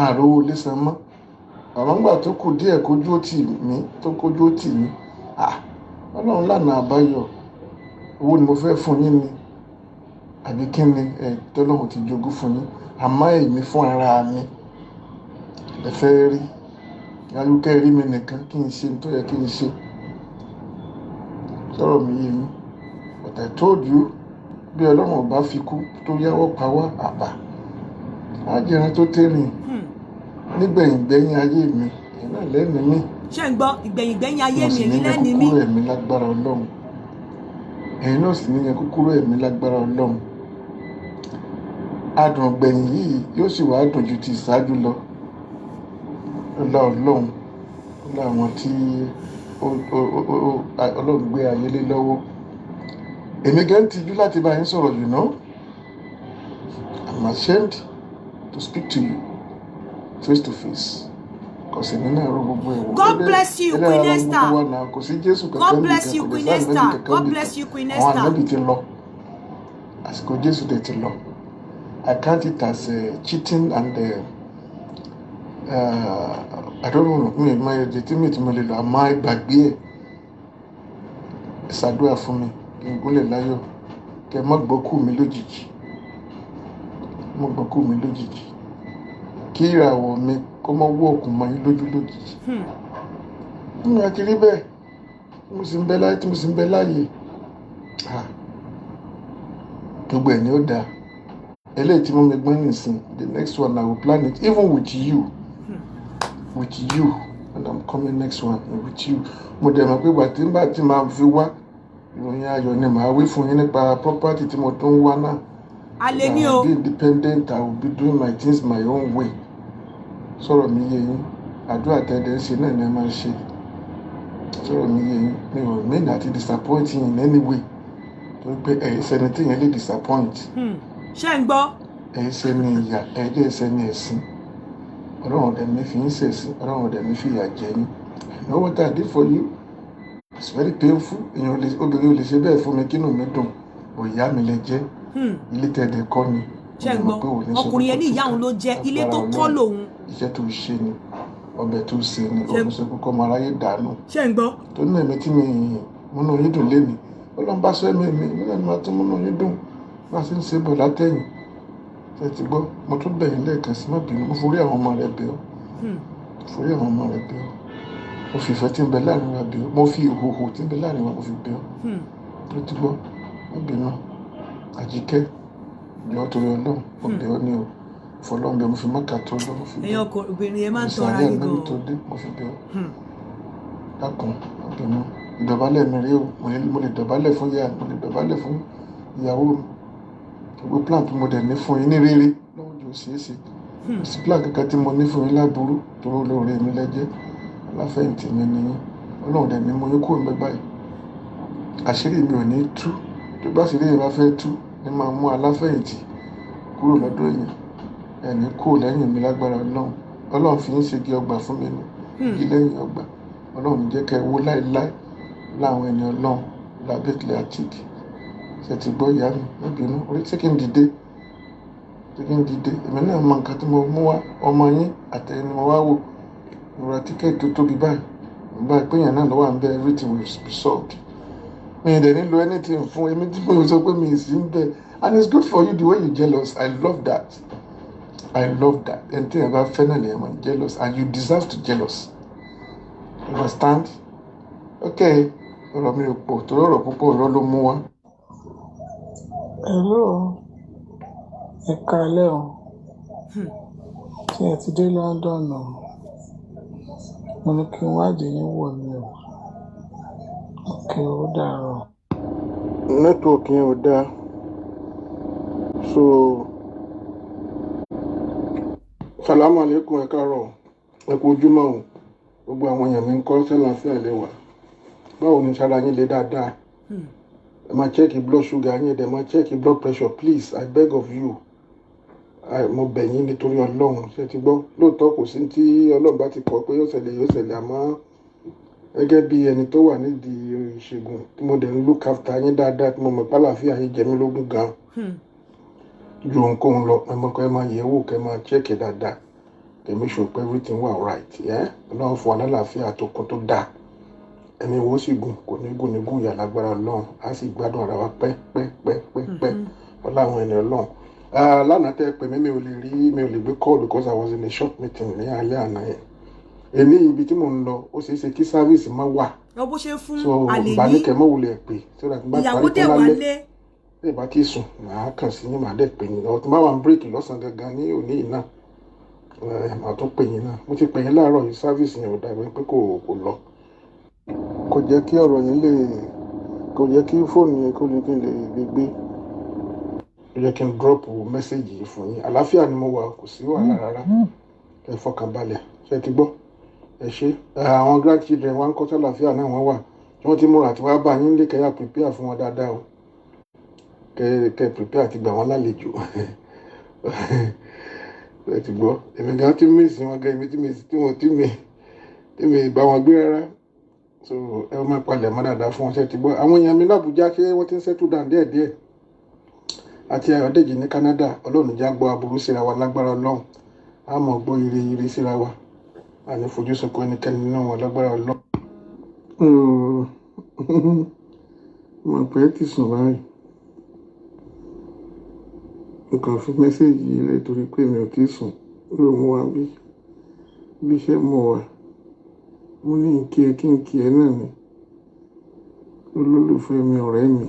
àròwò lè san mọ́ àwọn àgbà tó kù díẹ̀ kójú ó tì mí Ọlọ́run lànà àbáyọ owó ni mo fẹ́ fún yín ni àbí kí ni tọ́lọ́run ti jogún fún yín àmọ́ èmi fún ara mi ẹ fẹ́ rí alúkẹ́ rí mi nìkan kí n ṣe tó yẹ kí n ṣe sọ̀rọ̀ mi yé mi but I told you bí Ọlọ́run ò bá fi kú tó yáwọ́ pa wá àbá á jẹran tó tẹ́rìn nígbẹ̀yìngbẹ̀yìn ayé mi iná lẹ́nu mi.
ṣé ń gbọ́ ìgbẹ̀yìngbẹ̀yìn ayé mi èyí
lẹ́ni mi. kúkúrú ẹ̀mí lágbára Ọlọ́run ẹ̀yin náà sì níyẹn kúkúrú ẹ̀mí lágbára Ọlọ́run adùn gbẹ̀yìn yìí yóò sì wá dùn ju ti ìṣáájú lọ ọlá Ọlọ́run ọlá àwọn tí Ọlọ́run gbé ayé lé lọ́wọ́ èmi gan tijú láti bá yín sọ̀rọ̀ you know I'm ashamed to speak to you face to face.
God bless you, Queen Esther. God bless you, Queen Esther. God bless you, Queen Esther.
I count it as cheating and I don't know. My legitimate money, my bagbie. Ṣàdúrà fún mi kí n gúnlẹ̀ láyọ̀ kẹ́ má gbókù mi lójijì. Mo gbókù mi lójijì. Kí ìràwọ̀ mi kó mọ́ wọ́ òkun mọ́ yín lójú lójijì. Nínú akiri bẹ́ẹ̀ mo sì ń bẹ láyé tí mo sì ń bẹ láyé. Gbogbo ẹ̀ ni ó dáa. Eléyìí tí mo mi gbọ́n nìsín, the next one I will plan it even with you. With you. And I'm coming next one with you. Mo dẹ̀ mọ̀ pé ìgbà tí n bá ti máa fi wá ìròyìn ayọ̀ ni màá wí fún yín nípa property tí mo tún wá náà.
Alẹ́ ní o.
I will be independent. I will be doing my things my own way. Sọ̀rọ̀ mi yé yín. Àdúrà tẹ́lẹ̀ ń ṣe náà ni ẹ máa ṣe. Sọ̀rọ̀ mi yé yín. Mi ò mean àti disappoint you in any way. Torí pé ẹ̀yin sẹ́ni tí yẹn lè disappoint.
Ṣé ń gbọ́?
Ẹ̀yin sẹ́ni ìyà, ẹ̀yin dẹ̀ sẹ́ni ẹ̀sìn. Ọlọ́run dẹ̀ mi fi ń ṣẹ̀sìn. Ọlọ́run dẹ̀ mi fi ìyà jẹ yín. I know what I did for you. It's very painful. Obìnrin ò lè ṣe bẹ́ẹ̀ fún mi kínú mi dùn. Òyà mi lè jẹ́. Ilé tẹ̀dẹ̀ kọ́ ni.
Ṣé ń gbọ́? Ọkùnrin yẹn ní ìyá òun ló jẹ́ ilé tó kọ́ lòun.
Iṣẹ́ tó ṣe ni ọbẹ̀ tó ṣe ni ọmọ sọ kókó ọmọ aráyé dànù.
Ṣé ń gbọ́?
Tó ní ẹ̀mí tí mi múnú yín dùn lé mi. Ọlọ́run bá sọ ẹ̀mí mi nígbà tí mo tún múnú yín dùn. Bá a ṣe ń ṣe bọ̀ látẹ̀yìn. Ṣé ti gbọ́? Mo tún bẹ̀ yín lẹ́ẹ̀kan sí má bínú. Mo forí àwọn ọmọ rẹ̀ bẹ̀ ọ́. Forí àwọn ọmọ rẹ̀ bẹ̀ ọ́. Mo fi ìfẹ́ tí ń bẹ láàrin wa bẹ̀ ọ́. Mo fi ìhòhò tí ń bẹ láàrin wa mo fi bẹ̀ ọ́. Ṣé ti gbọ́? Má bínú. Àjíkẹ́ ìjọ torí Ọlọ́run mo bẹ̀ ọ́ ní o. Fọlọ́run bẹ̀ mo fi mọ́kà tó lọ mo fi bẹ̀ ọ́.
Ẹ̀yin ọkọ obìnrin yẹn máa ń tọ́ra yín gan-an.
Mo fi bẹ̀ ọ́. Dákun má bínú. Ìdọ̀bálẹ̀ mi rí o. Mo lè dọ̀bálẹ̀ fún ìyá mo lè dọ̀bálẹ̀ fún ìyàwó mi. Gbogbo plan tí mo dẹ̀ ní fún yín ní rere lọ́wọ́ jù ṣeéṣe. Sí plan kankan tí mo ní fún yín láburú tó lóore mi lẹ́jẹ́. Aláfẹ̀yìntì mi ni yín. Ọlọ́run dẹ̀ ní mo yín kúrò níbẹ̀ báyìí. Àṣírí mi ò ní tú. Tó bá ṣírí yẹn bá fẹ́ tú ni máa mú aláfẹ̀yìntì kúrò lọ́dọ̀ èèyàn. Ẹni kúrò lẹ́yìn mi lágbára Ọlọ́run. Ọlọ́run fi ń ṣe igi ọgbà fún mi ni. Igi lẹ́yìn ọgbà. Ọlọ́run jẹ́ kẹ́ wó láéláé láwọn ẹni Ọlọ́run lábẹ́kìlẹ̀ àtìkì. Ṣé ti gbọ́ ìyá mi? Má bínú. Orí tí kì í dìde. Tí kì í dìde. Èmi náà mọ nǹkan tí mo mú wá. Ọmọ yín àtẹ̀yìn ni mo wá wò. Mo ra tíkẹ́ẹ̀tì tó tóbi báyìí. Mo bá ìpínyàn náà lọ́wọ́ à ń bẹ everything will be solved. Mi ì dẹ̀ nílò anything fún èmi tí mo sọ pé mi ì sí ń bẹ. And it's good for you the way you jealous. I love that. I love that. And thing about finally I'm jealous and you deserve to jealous. You understand? Okay. Ọ̀rọ̀ mi ò pọ̀ torí ọ̀rọ̀ púpọ̀ ọ̀rọ̀ ló mú wá.
Hello. Ẹ káalẹ́ o. Ṣé ẹ ti dé London o? Mo ní kí n wádìí yín wò ni o. Òkè ó dàárọ̀.
Nẹ́tíwọ̀kì yẹn ò dáa. So Salamu alaikum ẹ káàárọ̀. Ẹ kú ojúmọ́ o. Gbogbo àwọn èèyàn mi ń kọ́ sẹ́láfíà lẹ́wà. Báwo ni sára yín lè dáadáa? Ẹ máa check blood sugar yín, ẹ máa check blood pressure please. I beg of you. Mo bẹ̀ yín nítorí Ọlọ́run. Ṣé ti gbọ́? Lóòótọ́ kò sí tí Ọlọ́run bá ti kọ pé yóò ṣẹlẹ̀ àmọ́ gẹ́gẹ́ bí ẹni tó wà nídìí ìṣègùn tí mo dẹ̀ ń look after yín dáadáa tí mo mọ̀ pálàfíà yín jẹ mí lógún gan. Ju ohunkóhun lọ ẹ máa yẹ̀ wò kẹ́ máa check dáadáa. Make sure everything wà right. Ọlọ́run fún wa lálàáfíà tó kún tó dáa. Ẹ̀mí wo sì gùn kò ní gùn ní gùn yà lágbára Ọlọ́run. A sì gbádùn ara wa pẹ́. Ọláwọn ẹni Ọlọ́run. Lánàá tẹ́ pè mí mi ò lè gbé call because I was in a short meeting ní alẹ́ àná yẹn. Èmi ibi tí mò ń lọ ó ṣeé ṣe kí sáfíìsì má wà.
Ọ bó ṣe fún
so
àlè ní
ìbánikẹ́ mọ́ wulẹ̀ pé
ìyàwó dẹ̀ wálé.
bí ìbá tí sùn màá kàn sí yín màá dẹ̀ pè yín lọ tí bá wà ń bírèkì lọ́sàn-án gangan ní òní yìí náà màá tún pè yín náà mo ti pè yín láàárọ̀ yìí sáfíìsì yẹn ò dàbí pé kò lọ kò jẹ́ kí ọ̀rọ̀ yín lè kò jẹ́ kí fóònù yẹn kó lè kí n lè gbé ó yẹ kí n dúrọ́pù mẹ́sẹ̀gì yìí fún yín àlàáfíà ni mo wà kò sí wàhálà rárá ẹ fọkàn balẹ̀ ṣe ti gbọ́ ẹ ṣe àwọn grandchildren wa ń kọ́ sálàáfíà náà wọ́n wà tí wọ́n ti múra àti wá bá yín lé kẹ́yà prepare fún wọn dáadáa o kẹ́ prepare àti gbà wọ́n lálejò ẹ ti gbọ́ èmi gan tí mi sí wọn gan èmi tí mi bá wọn gbé rárá so ẹ máa palẹ̀ mọ́ dáadáa fún wọn ṣe ti gbọ́ àwọn èèyàn mi lábújá ṣé wọ́n ti ń settle down díẹ̀díẹ̀ àti Ayọ̀dèjì ní Canada ọlọ́run já gbọ́ aburú síra wa lágbára ọlọ́run a mọ̀ gbọ́ ire síra wa a ní fojú sunkún ẹnikẹ́ni nínú wọn lágbára ọlọ́run. mo pẹ́ ti sùn báyìí nǹkan fi mẹ́sẹ̀gì yìí lẹ̀ torí pé mi ò tí sùn ló mú wa bí iṣẹ́ mọ̀ wá mo ní kí ẹ náà ni olólùfẹ́ mi ọ̀rẹ́ mi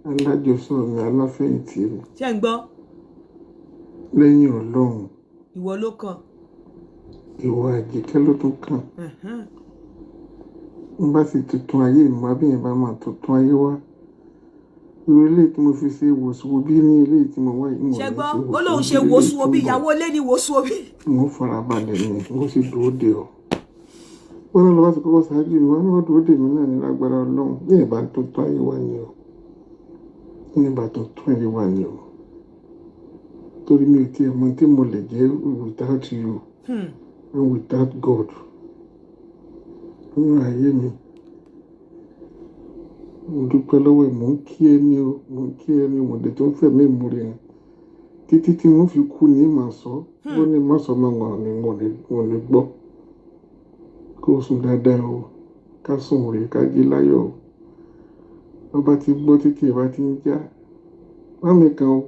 alájọsọ mi aláfẹ̀yìntì mi.
ṣé ń gbọ́.
lẹ́yìn ọlọ́run.
ìwọ ló kàn.
ìwọ Àjíkẹ́ ló tún kàn. n bá sì tuntun ayé mi wá bí yẹn bá máa tuntun ayé wá irú ilé tí mo fi ṣe wòsùwòbí ní ilé tí mo wá yìí.
ṣé gbọ́ ó lóun ṣe wòsùwòbí ìyàwó ilé ní wòsùwòbí.
mo farabalẹ̀ ni mo sì dúró de ọ wọn náà lọ bá ti kọ́kọ́ ṣáájú mi wọn náà dúró de mi náà ní lágbára ọlọ́run bí yẹn bá tuntun ayé wá ni ọ nígbà tó tún ẹ̀rí wà ní o torí mi ò tí ẹ mọ tí mo lè jẹ́ without you and without God nínú ayé mi mo dúpẹ́ lọ́wọ́ ẹ̀ mò ń kí ẹ ní o mò ń kí ẹ ní o tó ń fẹ̀mí ìmúre hàn títí tí wọ́n fi kú ní màá sọ bó ní má sọ máa wọ̀n ní gbọ́ kó o sùn dáadáa o ká sùn rè ká jí láyọ̀ o ọba ti gbọ́ títí ìbá ti ń já mámi kan o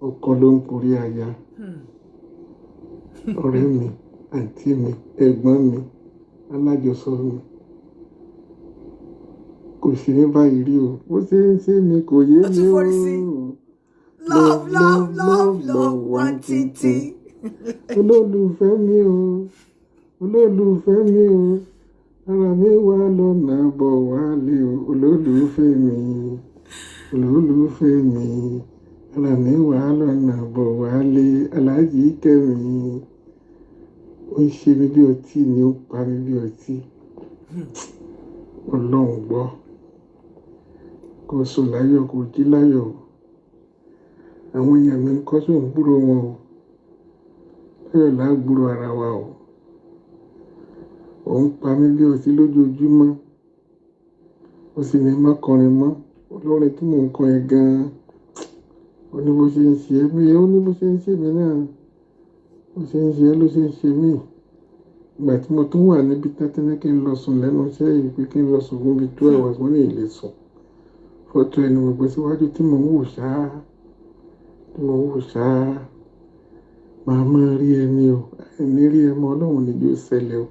ọkọ ló ń porí aya ọ̀rẹ́ mi àǹtí mi ẹ̀gbọ́n mi alájọsọ mi kò sí ní báyìí rí o bó ṣe ń ṣe mi kò yé mi o love one títí olólùfẹ́ mi o olólùfẹ́ mi o ara mi wà lọ́nà bọ̀ wálé o olólùfẹ́ mi ara mi wà lọ́nà bọ̀ wálé aláàjì kẹ́mi ó ń ṣe mí bí ọtí ni ó pa mí bí ọtí ọlọ́run gbọ́ kó sùn láyọ̀ kó jí láyọ̀ àwọn èèyàn mi ń kọ́ sóun gbúrò wọn o láyọ̀ lágbúrò ara wa o òun pa mí bí ọtí lójoojúmọ́ ó sì ní má kọrin mọ́ olórin tí mò ń kọ yẹn gan-an ó ní bó ṣe ń ṣe é mí ó ní bó ṣe ń ṣe mí náà bó ṣe ń ṣe é ló ṣe ń ṣe mí ìgbà tí mo tún wà níbi tẹ́tẹ́ kí n lọ sùn lẹ́nu iṣẹ́ yìí pé kí n lọ sùn fún bíi 2 hours wọ́n ní ilé sùn fọ́tò ẹni mo gbé síwájú tí mò ń wò ṣáá màá máa rí ẹni o ẹni rí ẹmọ ọlọ́run níjó ṣẹlẹ̀ o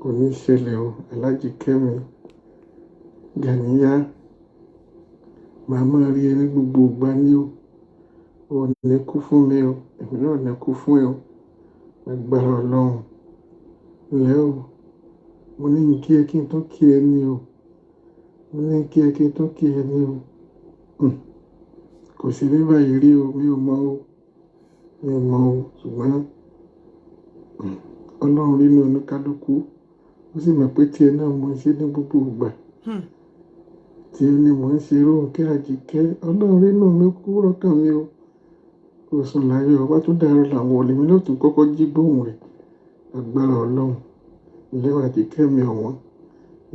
kò ní ṣẹlẹ̀ o aláàjì kẹ́mi Gàníyà màá máa rí ẹni gbogbo ìgbà ní o ò ní kú fún mi o èmi náà ní kú fún ẹ o agbára ọlọ́run ilẹ̀ o mo ní kí ẹ kí n tó kí ẹ ní o mo ní kí ẹ kí n tó kí ẹ ní o kò sí ní báyìí rí o mi ò mọ̀ o ṣùgbọ́n ọlọ́run rí inú oníkálukú ó sì mọ̀ pé tiẹ̀ náà mo ń ṣe ní gbogbo ìgbà tí ó ní mò ń ṣe Rónkẹ́ Àjíkẹ́ ọlọ́run rí inú mi kú rọ́kàn mi o kò sùn láyọ̀ ọba tó dára làwọn olèmí náà tún kọ́kọ́ jí gbóhùn rẹ̀ agbára ọlọ́run ilé Àjíkẹ́ mi ọ̀wọ́n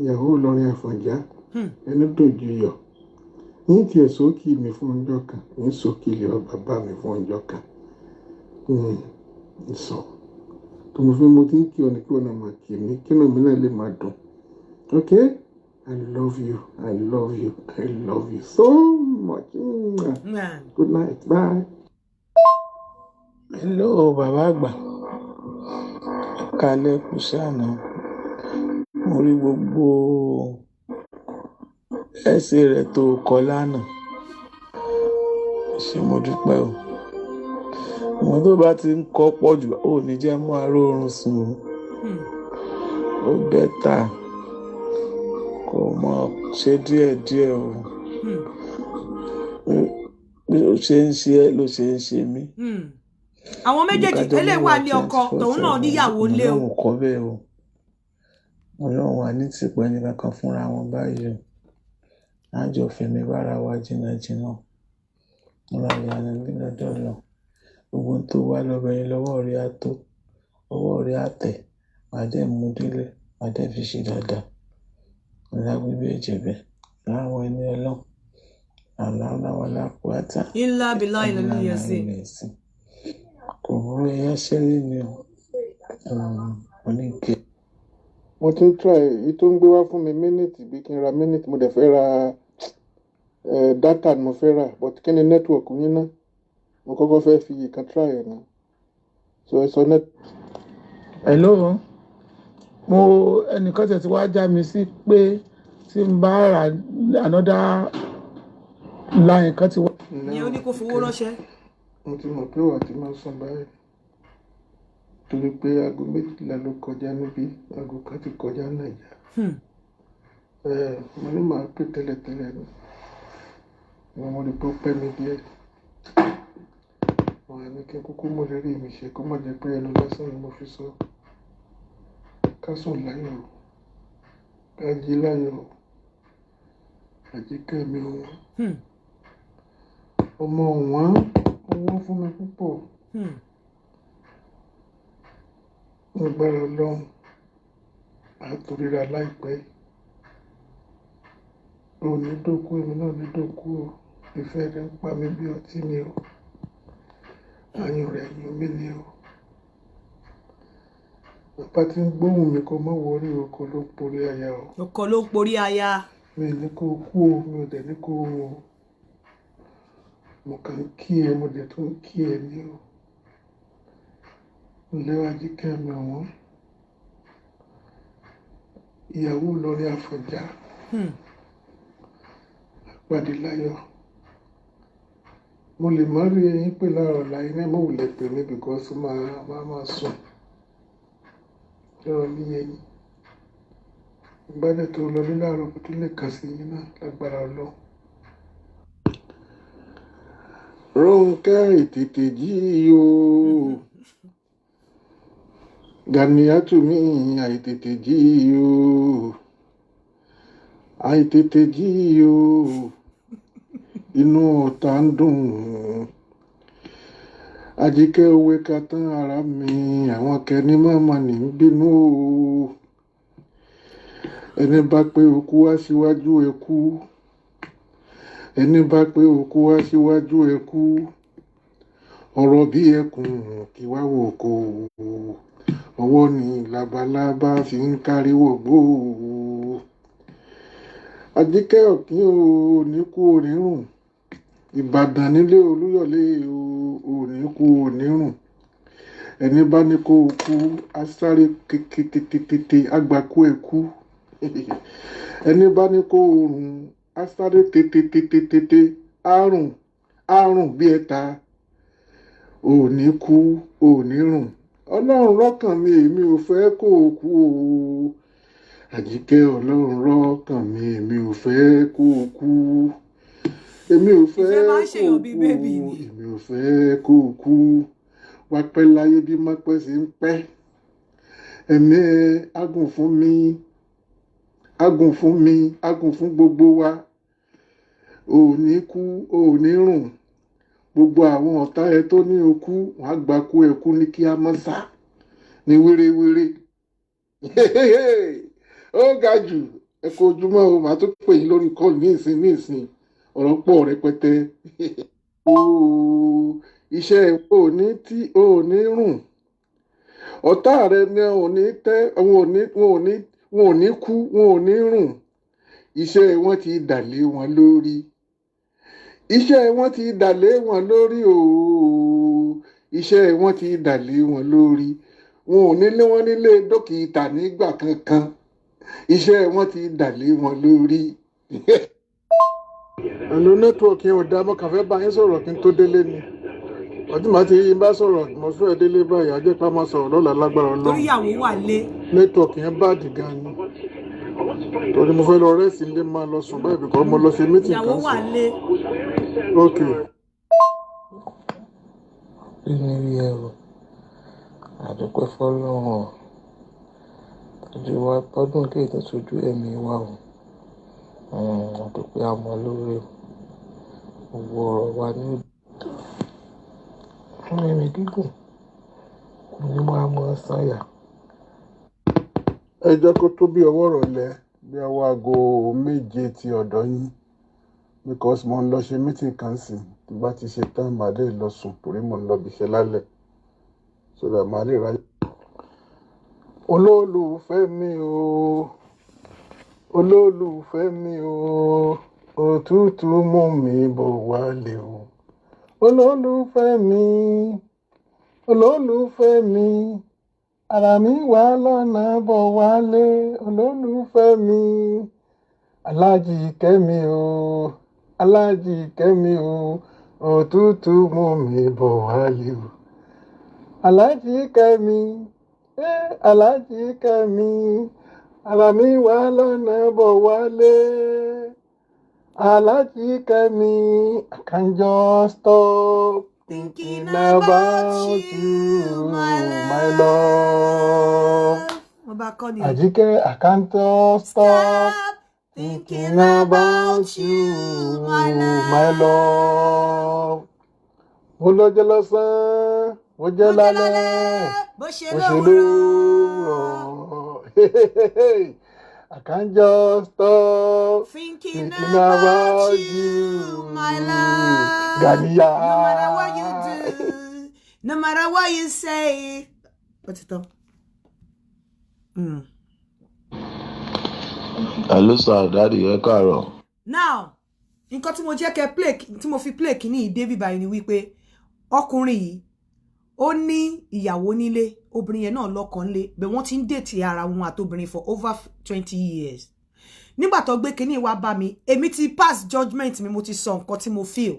ìyàwó Ìlọrin Àfọ̀njá ẹni dòjú yọ̀ ní tiẹ̀ sókè mi fún ọjọ́ kan ní sókè ilé bàbá mi fún ọjọ́ kan sọ tó mo fi mo ti ń kí ọ ní kí ọ̀nà máa kì mí kí ọ̀nà mi náà lè máa dùn okay. I love you. I love you. I love you so much. Good night. Bye.
Hello, bàbá àgbà. Kálẹ̀ kù sí àná. Mo rí gbogbo ẹsẹ̀ rẹ̀ tó kọ lánàá ṣé mo dúpẹ́ o. Ìwọ̀n tó bá ti ń kọ́ pọ̀ jù ò ní jẹ́ mọ́ aró oorun sùn o. Ó bẹ́tà kó mọ̀ ṣe díẹ̀díẹ̀ o. Bí ó ṣe ń ṣe ẹ́ ló ṣe ń ṣe mí.
Àwọn méjèèjì eléyìí wà ní ọkọ tòun náà níyàwó lé o.
Mo kọ́ bẹ́ẹ̀ o. Mo náà wà ní tìpẹ́ ẹni kankan fúnra wọn báyìí o. Àjọ fẹ̀mí bára wa jìnnàjìnnà. Mo ra ìyànà nílọ́dọ̀ lọ. Gbogbo ohun tó wá lọ́bẹ̀ yín lọ́wọ́ rí á tó. Ọwọ́ rí á tẹ̀. Màá dẹ̀ mú délé. Màá dẹ̀ fi ṣe dáadáa. Ọlágbé bí ẹ̀jẹ̀ bẹ̀. Láwọn ẹni ọlọ́run. Àláwọ̀ lápáta.
Ilá bìlá ìlànà ìyẹsìn.
Kò burú ẹyá ṣẹ́lẹ̀ ni o. Oníke.
mo ti ń try èyí tó ń gbé wá fún mi mínítì bí kí n ra mínítì mo dẹ̀ fẹ́ ra dátà ni mo fẹ́ rà but kí ni nẹ́tíwọ̀kì yín ná mo kọ́kọ́ fẹ́ fi ìkan try ẹ̀ náà so ẹ sọ net.
Hello. Mo ẹnìkan tẹ̀ tí wá já mi sí pé tí n bá ra another line kan ti wá.
Ni ó ní kó fowó ránṣẹ́.
mo ti mọ̀ pé wà á ti máa sùn báyìí torí pé aago 12 ló kọjá níbí aago kan ti kọjá nàìjà mo ní màá pè tẹ́lẹ̀tẹ́lẹ̀ ni mo rí pé ó pẹ́ mi díẹ̀ wọn á ní kí n kúkú mọ̀ lérí mi ṣe kó má jẹ́ pé ẹnu lásán ni mo fi sọ ká sùn láyọ̀ ká jí láyọ̀ àjíkẹ́ mi ọmọ wọn fún mi púpọ̀. Agbára Ọlọ́run àtòríra láìpẹ́ ò ní dókú èmi náà ní dókú o ìfẹ́ rẹ̀ ń pa mí bí ọtí ni o àyàn rẹ̀ yàn mí ni o bàbá tí ń gbóhùn mi kó má wọrí ọkọ ló ń porí aya o.
Ọkọ ló ń porí aya.
Mi ní kó kú o mi ò dẹ̀ ní kó o mo kàn ń kí ẹ mo dẹ̀ tún ń kí ẹ ní o. Léwájú kẹ́mi ọ̀wọ́n ìyàwó lórí Àfọ̀njá àpàdé láyọ̀ mo lè má rí ẹyin pé láàárọ̀ láyé náà mo wùlẹ̀ pè mí bìkọ́sì máa sùn lọ́rọ̀ ní ẹyin ìgbádẹ́ tó lọ ní láàárọ̀ kó tó lè kàn sí yín náà lágbára Ọlọ́run. Rónkẹ́ ìtètè jí o. Gàníyàtù mi àìtètè jí o àìtètè jí o inú ọ̀tá ń dùn Àjíkẹ́ òwe ka tán ara mi àwọn kẹni mọ́mọ ní ń bínú o ẹni bá pé òkú wá síwájú ẹkú ẹni bá pé òkú wá síwájú ẹkú ọ̀rọ̀ bí ẹkùn kí wá wò kó ọwọ́ ni labalábá fi ń káríwò gbòò Àjíkẹ́ ọ̀kín o ní kú onírùn Ìbàdàn nílé Olúyọ̀lé o ní kú onírùn ẹni bá ní kó o kú á sáré kékékékété àgbàkú ẹ kú ẹni bá ní kó o rùn á sáré tètè àrùn bí ẹ̀ta ò ní kú ò ní rùn Ọlọ́run rọ́kàn mi èmi ò fẹ́ kó o kú o Àjíkẹ́ Ọlọ́run rọ́kàn mi èmi ò fẹ́ kó o kú èmi ò fẹ́ kó o kú èmi ò fẹ́ kó o kú wá pẹ́ láyé bí mọ́pẹ́ sí ń pẹ́ ẹ̀mí agùn fún mi agùn fún gbogbo wa ò ní kú ò ní rùn gbogbo àwọn ọ̀tá ẹ tó ní okú wọn á gbà kú ẹkú ní kí á mọ́ sá ní wérewére ó ga jù ẹ kú ojúmọ́ o màá tó pè yín lórí kọ́ọ̀lù ní ìsìn ọ̀rọ̀ pọ̀ rẹpẹtẹ iṣẹ́ ò ní rùn ọ̀tá rẹ ni wọn ò ní tẹ́ wọn ò ní kú wọn ò ní rùn iṣẹ́ wọn ti dàlé wọn lórí iṣẹ́ wọn ti dàlé wọn lórí o iṣẹ́ wọn ti dàlé wọn lórí wọn ò nílé wọn nílé dókítà nígbà kankan iṣẹ́ wọn ti dàlé wọn lórí Hello, network yẹn ò dá mọ́ kàn fẹ́ bá yín sọ̀rọ̀ kí n tó délé ni. Ọdún màá ti yín bá sọ̀rọ̀ mo fẹ́ délé báyìí á jẹ́ ká máa sọ̀rọ̀ lọ́la lágbára
torí
Ọlọ́run.
ìyàwó wà lé.
Network yẹn bàdì gan ni. Torí mo fẹ́ lọ rẹ́sì ilé máa lọ sùn báyìí because mo lọ ṣe meeting
ìyàwó
kan
wà
sùn.
lé.
Okay.
Nínú ẹ̀rọ àdúpẹ́ fọlọ́run ojú wa tọdún lè tó sojú ẹ̀mí wa o àdúpẹ́ àmọ́ lórí gbogbo ọ̀rọ̀ wa ní ẹ̀mí gígùn kò ní máa mọ sáyà.
Ẹ jẹ́ kó tó bí ọwọ́ rọ̀lẹ́ bí ọwọ́ aago 7 ti ọ̀dọ̀ yín because mo ń lọ ṣe meeting kan sí tí bá ti ṣe tán màá lè lọ sùn torí mo ń lọ bìṣẹ́ lálẹ́ so that màá lè ráyè. Olólùfẹ́ mi o olólùfẹ́ mi o òtútù mú mi bọ̀ wálé o olólùfẹ́ mi ara mi wà lọ́nà bọ̀ wálé olólùfẹ́ mi aláàjì kẹ́mi o aláàjì kẹ́mi o òtútù mú mi bọ̀ wálé o aláàjì kẹ́mi aláàjì kẹ́mi ara mi wà lọ́nà bọ̀ wálé aláàjì kẹ́mi I can't just stop thinking about you my love. Àjíkẹ́ I can't just stop thinking about you my love. Mo lọ́jọ́ lọ́sàn-án mo jẹ́ lálẹ́
bó ṣe
lówùrọ̀. I can't just stop
thinking
about you
my love.
Gania.
No matter what you do, no matter what you say. What's it up?
Hello sir, daddy, ẹ káàárọ̀.
Now, nǹkan tí mo jẹ́ kẹ́ play, tí mo fi play kíní ìdé bíbá yìí ni wípé ọkùnrin yìí ó ní ìyàwó nílé, obìnrin yẹn náà lọ́kọ nílé, bẹ́ẹ̀ wọ́n ti ń date ara wọn àtobìnrin for over 20 years. Nígbà tó gbé kíní wá bá mi, èmi ti pass judgment mi, mo ti sọ nǹkan tí mo feel.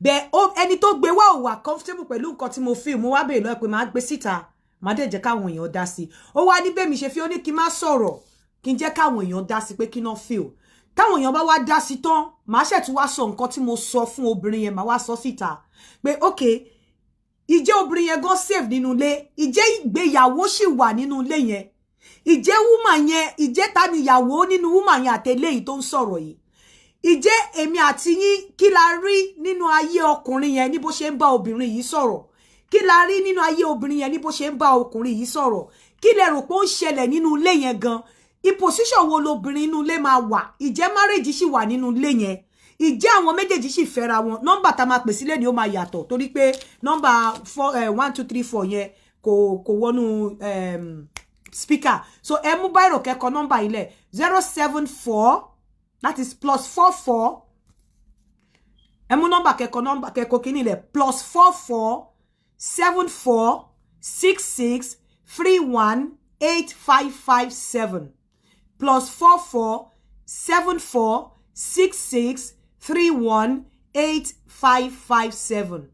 Bẹ́ẹ̀ ẹni tó gbé wá ò wà comfortable pẹ̀lú nǹkan tí mo feel, mo wá bèèrè lọ́wọ́ pé máa gbé síta, máa dẹ̀ jẹ́ káwọn èèyàn dá sí. Ó wá ní bẹ́ẹ̀ mi ṣe fi ó ní kí n má sọ̀rọ̀, kí n jẹ́ káwọn èèyàn dá sí pé kí náà feel. Táwọn èèyàn bá wá dá sí tán, màá ṣẹ̀tún wá sọ nǹkan tí mo sọ fún obìnrin yẹn, màá wá sọ síta pé okay, ìjẹ́ obìnrin yẹn gan save nínú ilé, ìjẹ́ ìgbéyàwó sì wà nínú ilé yẹn, ìjẹ́ woman yẹn, ìjẹ́ ta ni ìyàwó nínú woman yẹn àtẹlé yìí tó ń sọ̀rọ̀ yìí, ìjẹ́ èmi àti yín kí la rí nínú ayé ọkùnrin yẹn ní bó ṣe ń bá obìnrin yìí sọ̀rọ̀, kí la rí nínú ayé obìnrin yẹn ní bó ṣe ń bá ọkùnrin yìí sọ̀rọ̀, kí lẹ rò pé ó ń ṣẹlẹ̀ nínú ilé yẹn gan, position wo lobìnrin inú ilé máa wà, ìjẹ́ marriage sì wà nínú ilé yẹn, ìjẹ́ àwọn méjèèjì sì fẹ́ra wọn. Nọ́mbà tá máa pè sílẹ̀ ni ó máa yàtọ̀ torí pé nọ́mbà 1 2 3 4 yẹn kò wọnú speaker. So ẹ mú báyìí kẹ́kọ̀ọ́ nọ́mbà ilẹ̀ 074, that is +44. Ẹ mú nọ́mbà kẹ́kọ̀ọ́ kíní ilẹ̀ +44 74 66 31 8557 +44 74 66 31 8557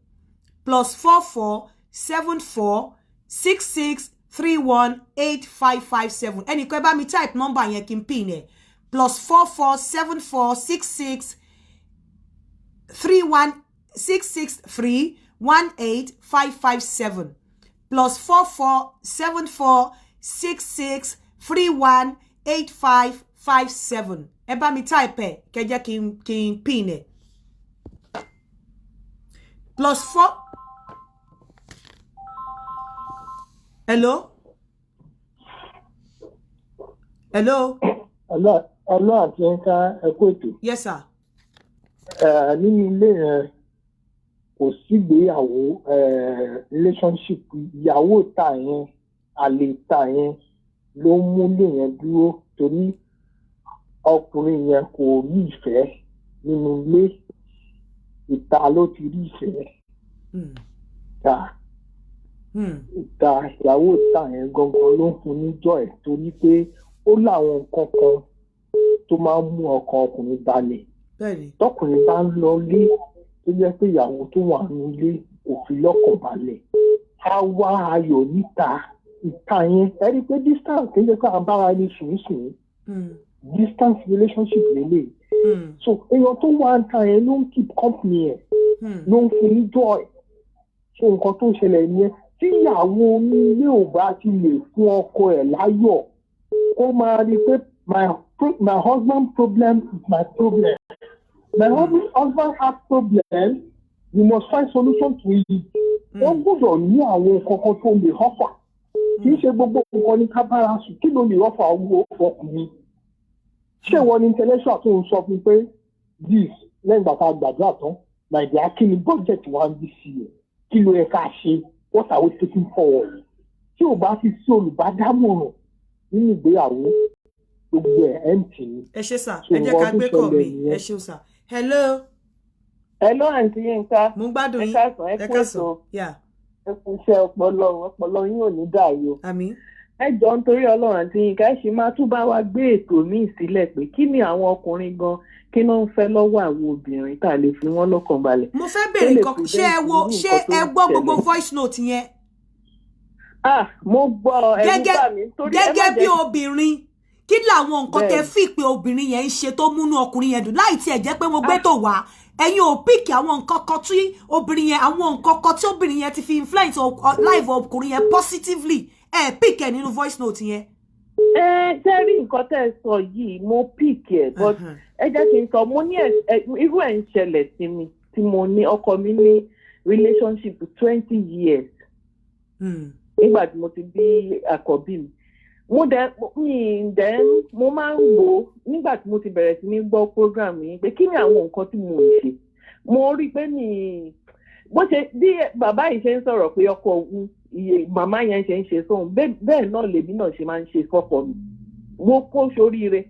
+44 74 66 31 8557. Ẹnìkan bá mi type number yẹn kí n pin ẹ +44 74 66 31 663 18557 +44 74 66 31 8557. Ẹ bá mi type ẹ kẹ́ jẹ́ kí n pin ẹ +4. Hello. Hello.
Hello àti ẹ̀ka ẹ̀kọ́ ètò.
Yes sir.
Nínú ilé yẹn kò sígbéyàwó relationship, ìyàwó ta yẹn àlè ta yẹn ló mú lé yẹn dúró torí ọkùnrin yẹn kò rí ìfẹ́ nínú ilé, ìta ló ti rí ìfẹ́. Ìta ìyàwó ta yẹn gangan ló ń fún ní joy torí pé ó láwọn nǹkan kan tó máa ń mú ọkàn ọkùnrin balẹ̀
tọkùnrin bá ń lọ lé tó jẹ́ pé ìyàwó tó wà nílé kò fi lọ́kàn balẹ̀ á wá ayọ̀ níta ìta yẹn ẹ rí i pé distance kì í ṣe pé à ń bára ẹni sùn distance relationship lélẹ̀ so èèyàn tó wà ń ta yẹn ló ń keep company ẹ̀ ló ń fún ní joy so nǹkan tó ń ṣẹlẹ̀ yẹn tí ìyàwó onílé ò bá ti lè fún ọkọ ẹ̀ láyọ̀ ó máa rí i pé my husband problem is my problem. My husband has problem. You must find solution to it. Wọ́n gbọ́dọ̀ ní àwọn kankan tó lè offer. Kì í ṣe gbogbo nǹkan ní kábàárà sùn. Kí ló lè offer owó ọkùnrin? Ṣé wọ́n ní intellectual tó ń sọ fún pé this lẹ́yìn bàtà gbàdúrà tán Nàìjíríà kí ni budget wa ń bí sí ẹ̀? Kí ló yẹ ká ṣe? What are we taking forward? Tí ò bá fi sí olùbádámọ̀ràn nínú ìgbéyàwó gbogbo ẹ̀ empty ni.
Ẹ ṣé sà, ẹ jẹ́ ká gbé kọ̀ mi. Ẹ ṣé sà. Hello.
Hello, Aunty Yinka.
Mo ń gbádùn yín.
Ẹ káàsán. Ẹ kú iṣẹ́ ọpọlọ yín ò ní dàrú.
Àmín.
Ẹ jọ̀ọ́ nítorí Ọlọ́run Aunty Yinka ẹ ṣì máa tún bá wa gbé ètò míì sílẹ̀ pé kí ni àwọn ọkùnrin gan kí ló ń fẹ́ lọ́wọ́ àwọn obìnrin tá a lè fi wọ́n lọ́kàn balẹ̀.
Mo fẹ́ béèrè nǹkan ṣé ẹ gbọ́ gbogbo voice note yẹn?
Mo gbọ́ ẹ̀rù bà mí torí ẹ má jẹ́
gẹ́gẹ́ bí obìnrin kí làwọn nǹkan tẹ́ fi pé obìnrin yẹn ń ṣe tó múnú ọkùnrin yẹn dùn láì tiẹ̀ jẹ́ pé mo gbé tó wá ẹ̀yin ò píkì àwọn nǹkan kan tí obìnrin yẹn àwọn nǹkan kan tí obìnrin yẹn ti fi influence life ọkùnrin yẹn positively píkì ẹ̀ nínú voice note yẹn.
Ṣé rí nǹkan tẹ́ ẹ sọ yìí mo píkì ẹ̀ but ẹ jẹ́ kí n sọ mo ní irú ẹ̀ ń ṣẹlẹ̀ sí mi tí mo ní ọkọ mi ní relationship 20 years nígbà tí mo ti bí àkọ́bí mi. Mo máa ń wò ó nígbà tí mo ti bẹ̀rẹ̀ sí ní gbọ́ program yìí pé kí ni àwọn nǹkan tí mo ń ṣe mo rí pé bó ṣe bí bàbá yìí ṣe ń sọ̀rọ̀ pé ọkọ òun iye màmá yẹn ṣe ń ṣe sóhun bẹ́ẹ̀ náà lèmi náà ṣe máa ń ṣe fọ́pọ̀ mi mo kó soríire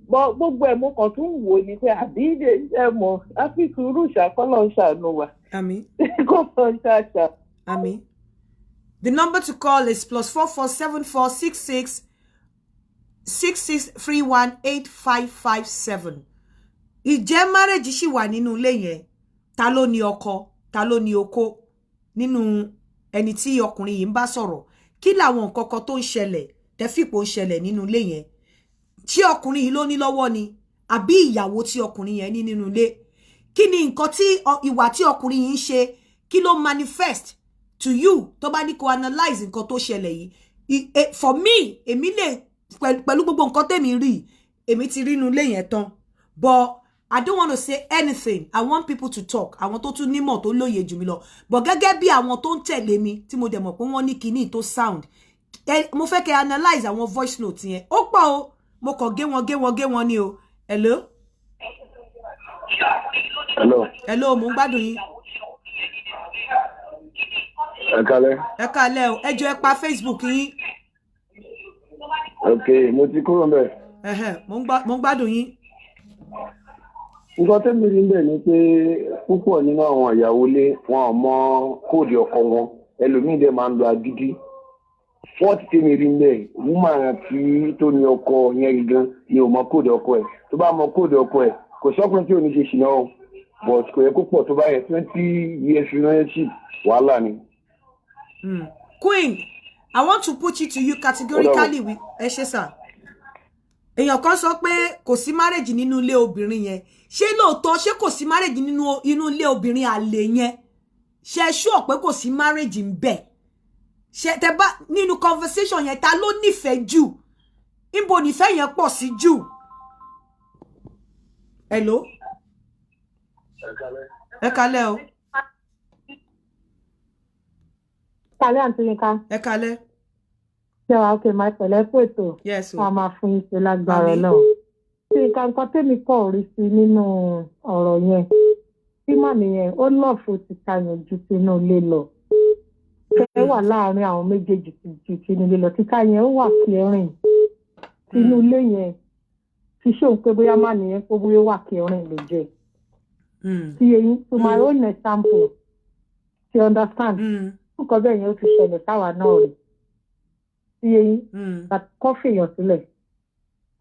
gbogbo ẹ̀ mo kàn tún wò ni pé àbídè ẹ mọ̀ áfíìsùrù ṣàkọ́lọ̀ ń ṣàánú wa.
Àmín.
Kó lọ ṣàṣà.
Àmín. The number to call is +447466 66318557. Ìjẹ́ marriage ṣì wà nínú ilé yẹn. Ta ló ní ọkọ, ta ló ní oko nínú ẹni tí ọkùnrin yìí ń bá sọ̀rọ̀. Kí làwọn nǹkan kan tó ń ṣẹlẹ̀, tẹ́fìpò ń ṣẹlẹ̀ nínú ilé yẹn. Ṣé ọkùnrin yìí ló ní lọ́wọ́ ni àbí ìyàwó tí ọkùnrin yẹn ní nínú ilé? Kí ni nǹkan tí ìwà tí ọkùnrin yìí ń ṣe kí ló manifest to you tó bá ní kó analyze nǹkan tó ṣẹlẹ̀ yìí for me èmi lè pẹ̀lú gbogbo nǹkan tèmi rí èmi ti rí inú ilé yẹn tán but I don't want to say anything. I want people to talk. Àwọn tó tún nímọ̀ tó lóye jù mí lọ. But gẹ́gẹ́ bí àwọn tó ń tẹ̀lé mi tí mo dẹ̀ mọ̀ pé wọ́n ní kinní tó sound. Mo fẹ́ kẹ́ analyze àwọn voice note yẹn. Ó pọ̀ o. Mo kàn gé wọn ni o. Hello? Hello, mo ń gbádùn yín.
Ẹ kálẹ́.
Ẹ kálẹ́ o. Ẹ jọ̀ọ́ ẹ pa Facebook yín.
Okay, mo ti kúrò ńbẹ̀.
Mo ń gbádùn yín.
Nǹkan tẹ́mi rí ńbẹ̀ ni pé púpọ̀ nínú àwọn ìyàwó ilé wọn ò mọ kóòdù ọkọ wọn ẹlòmíì dẹ̀ máa ń lo agídí. Wọ́n ti tẹ́mi rí ńbẹ̀ woman tí tó ní ọkọ yẹn gan ni ò mọ kóòdù ọkọ ẹ̀ tó bá mọ kóòdù ọkọ ẹ̀ kò sọ́kùnrin tí ò ní ṣe ṣìnà o but kò yẹ kó pọ̀ tó bá yẹ 20 years relationship wàhálà ni.
Queen, I want to put it to you categorically with ẹ ṣé sà. Èèyàn kan sọ pé kò sí marriage nínú ilé obìnrin yẹn. Ṣé lóòótọ́ ṣé kò sí marriage nínú ilé obìnrin àlè yẹn? Ṣé sure pé kò sí marriage ńbẹ̀? Ṣé tẹ́ bá nínú conversation yẹn ta ló nífẹ̀ẹ́ jù? Níbo nífẹ̀ẹ́ yẹn pọ̀ sí jù? Hello? Ẹ kálẹ́ o.
Kálẹ́ Aunty Yinka.
Ẹ kálẹ́.
Ṣé wàá okay máa pẹ̀lẹ́ pètò?
Yes o.
Wọ́n máa fún yín ṣe lágbára náà. Ṣé nǹkan tèmi kọ̀ rí sí nínú ọ̀rọ̀ yẹn? Tí màmí yẹn ó lọ́ọ̀fù ti tayàn ju tinú ilé lọ. Ṣé wà láàárín àwọn méjèèjì ju tinú ilé lọ? Títa yẹn ó wà kẹrin. Tinú ilé yẹn fi ṣóun pé bóyá màmí yẹn kó bóyá wà kẹrin ló jẹ́. Tí eyín to my own example, you understand? Nǹkan bẹ́ẹ̀ yẹn ó ti ṣẹlẹ̀ sáwa náà rè. Tí eyín kọ́ fèèyàn sílẹ̀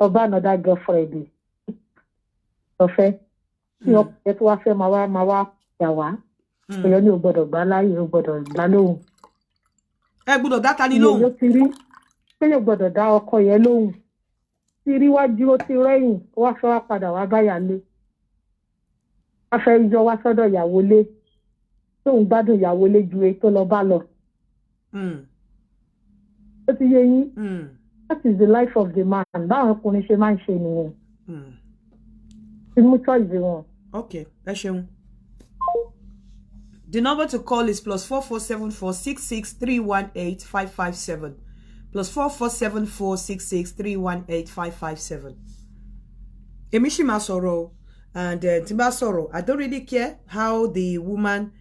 ọba another girlfriend ọ̀fẹ́ tí ọkùnrin tó wá fẹ́ máa wá yà wá èèyàn ní o gbọ́dọ̀ gbá láyè o gbọ́dọ̀ gbá lóhùn.
ẹ gbọ́dọ̀ dá ta ni lóhùn.
ìyẹn ti rí pé yóò gbọ́dọ̀ dá ọkọ yẹn lóhùn tí rí wájú ó ti rẹ́yìn ó wá fẹ́ wá padà wá báyà lé wá fẹ́ yọ wá sọ́dọ̀ ìyàwó lé tóun gbádùn ìyàwó lé ju èyí tó lọ bá lọ. ó ti yé yín that is the life of the man báwọn ọkùnrin ṣe máa ń ṣe nìyẹn. ti mú choice wọn.
Okay, ẹ ṣeun. The number to call is +447466318557. +447466318557. Èmi ṣì máa sọ̀rọ̀ and tí bá sọ̀rọ̀, I don't really care how the woman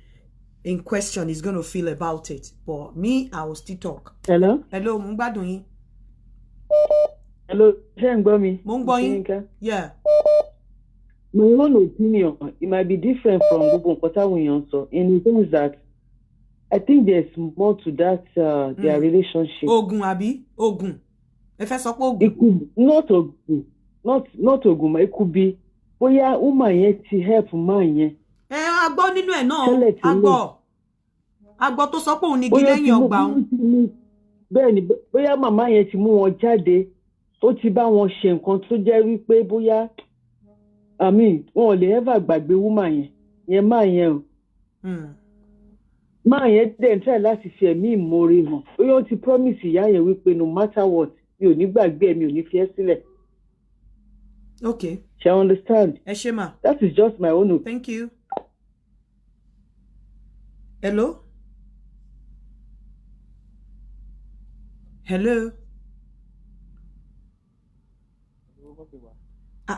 in question is going to feel about it, but me, I will still talk.
Hello.
Hello, mo ń gbádùn yín.
Hello, ṣé ń gbọ́ mi?
Mo ń gbọ́ yín. Yeah.
My own opinion, it might be different from gbogbo nǹkan táwọn èèyàn sọ in the sense that I think there's more to that their relationship.
Ogun àbí? Ogun. Ẹ fẹ́ sọ pé ogun.
It could not ogun, not ogun, it could be bóyá woman yẹn ti help man yẹn.
A gbọ́ nínú ẹ̀ náà, a gbọ́ tó sọ pé òun ní igi lẹ́yìn ọgbà òun.
Bẹ́ẹ̀ ni bóyá màmá yẹn ti mú wọn jáde tó ti bá wọn ṣe nǹkan tó jẹ́ wípé bóyá wọn ò lè ever gbàgbé woman yẹn máa yẹn o. Máa yẹn dẹ̀ ń try láti fi ẹ̀mí ìmoore hàn bóyá ó ti promise ìyá yẹn wípé no matter what mi ò ní gbàgbé ẹ̀ mi ò ní fi ẹ́ sílẹ̀.
Okay.
Shall I understand?
Ẹ ṣé mà.
That is just my own opinion.
Thank you. Hello? Hello?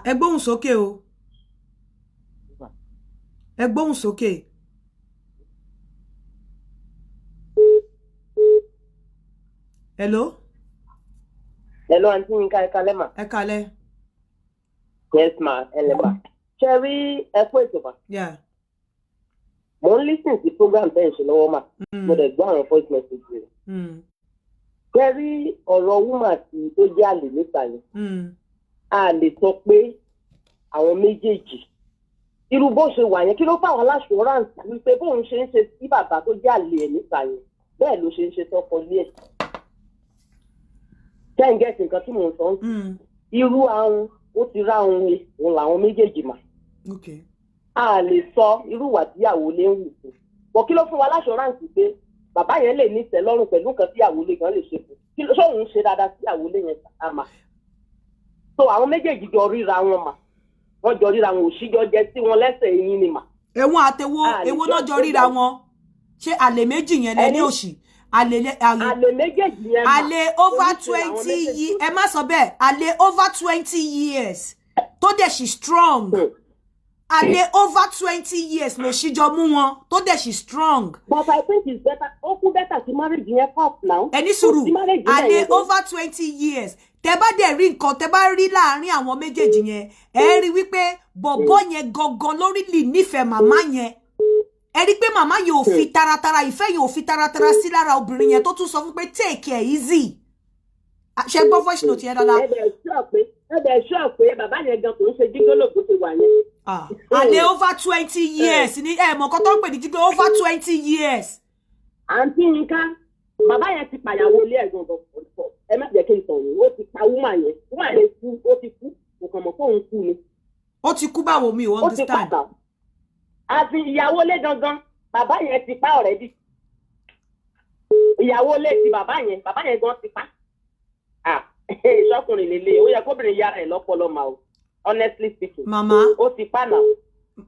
Ẹ gbóhùn sókè o. Ẹ gbóhùn sókè. Hello?
Hello, Auntie Yinka, ẹ kálẹ́ mà.
Ẹ kálẹ́.
Yes, ma, ẹlẹ́mà. Cherry, ẹ kú ètò mà.
Yeah.
Mo ń listen sí program tẹ́ ẹ̀ ṣe lọ́wọ́ mà. Mo dẹ̀ gbọ́ àwọn voice message rẹ̀. Cherry, ọ̀rọ̀ woman tí tó jẹ́ àlè níta yẹn. A lè sọ pé àwọn méjèèjì. Irú bó ṣe wà yẹn, kí ló fáwọn aláṣọránsì wípé bóun ṣe ń ṣe sí bàbá tó jẹ́ àlè ẹ̀ níta yẹn. Bẹ́ẹ̀ ló ṣe ń ṣe sọ́kọ lé ẹ̀. Kẹ́hìngẹ́sì nǹkan tí mò ń sọ ń sìn. Irú àwọn ó ti rá òun làwọn méjèèjì mà. A lè sọ irú ìwà tíyàwó lé ń wù fún. Bọ̀ kí ló fún wa láṣọránsì pé bàbá yẹn lè ní ìtẹ́lọ́rùn pẹ̀lú nǹkan tíyàwó lé gan lè ṣe fún. Kí ló sóun ṣe dáadáa tíyàwó lé yẹn àmà. So àwọn méjèèjì jọ ríra wọn mà. Wọ́n jọ ríra wọn òṣìjọ jẹ sí wọn lẹ́sẹ̀ eyín ni mà.
Ẹ̀wọ̀n àtẹwọ́ èwo náà jọ ríra wọn. Ṣé àlè méjì yẹn lẹ ní òṣì? Àlè
méjèèjì yẹn mà.
Àlè over 20 years. Ẹ má sọ bẹ́ẹ̀. Àlè over 20 years. Tó dẹ̀ ṣì strong. Àlè over 20 years ló ṣíjọ mú wọn. Tó dẹ̀ ṣì strong.
But I think it's better. Ó kú better tí marriage yẹn pop now.
Ẹni sùúrù. Àlè over 20 years. Tẹ́ bá dẹ̀ rí nǹkan tẹ́ bá rí láàrin àwọn méjèèjì yẹn. Ẹ rí wípé bọ̀bọ́ yẹn gangan lórí lì nífẹ̀ẹ́ màmá yẹn. Ẹ rí pé màmá yẹn ò fi taratara ìfẹ́ yẹn ò fi taratara sí lára obìnrin yẹn tó tún sọ fún pé take it easy. Ṣé gbọ́ voice note yẹn dáadáa?
Ẹ bẹ̀ ṣọ́ pé bàbá yẹn gan kò ń ṣe jígọ́lò bó ti wà yẹn.
Àlè over 20 years ni mọ̀ kọ́ tó ń pè ní jígọ́lò over 20 years.
Àǹtí Yinka, bàbá yẹn ti pàyàwó ilé ẹ̀gbọ́n gan. Ẹ má jẹ́ kí n sọ̀rọ̀, ó ti pa woman yẹn kú, ó ti kú, kò kàn mọ̀ fóun kú ni.
Ó ti kú báwo mi ò understand.
Ó ti pa àti ìyàwó lé gangan, bàbá yẹn ti pa already. Ìyàwó lé ti bàbá yẹn gan ti pa. Ìṣọkùnrin lélẹ̀, ó yẹ kóbìnrin yára ẹ̀ lọ́pọlọ mà o. Honestly speaking.
Mama.
Ó ti pa náà.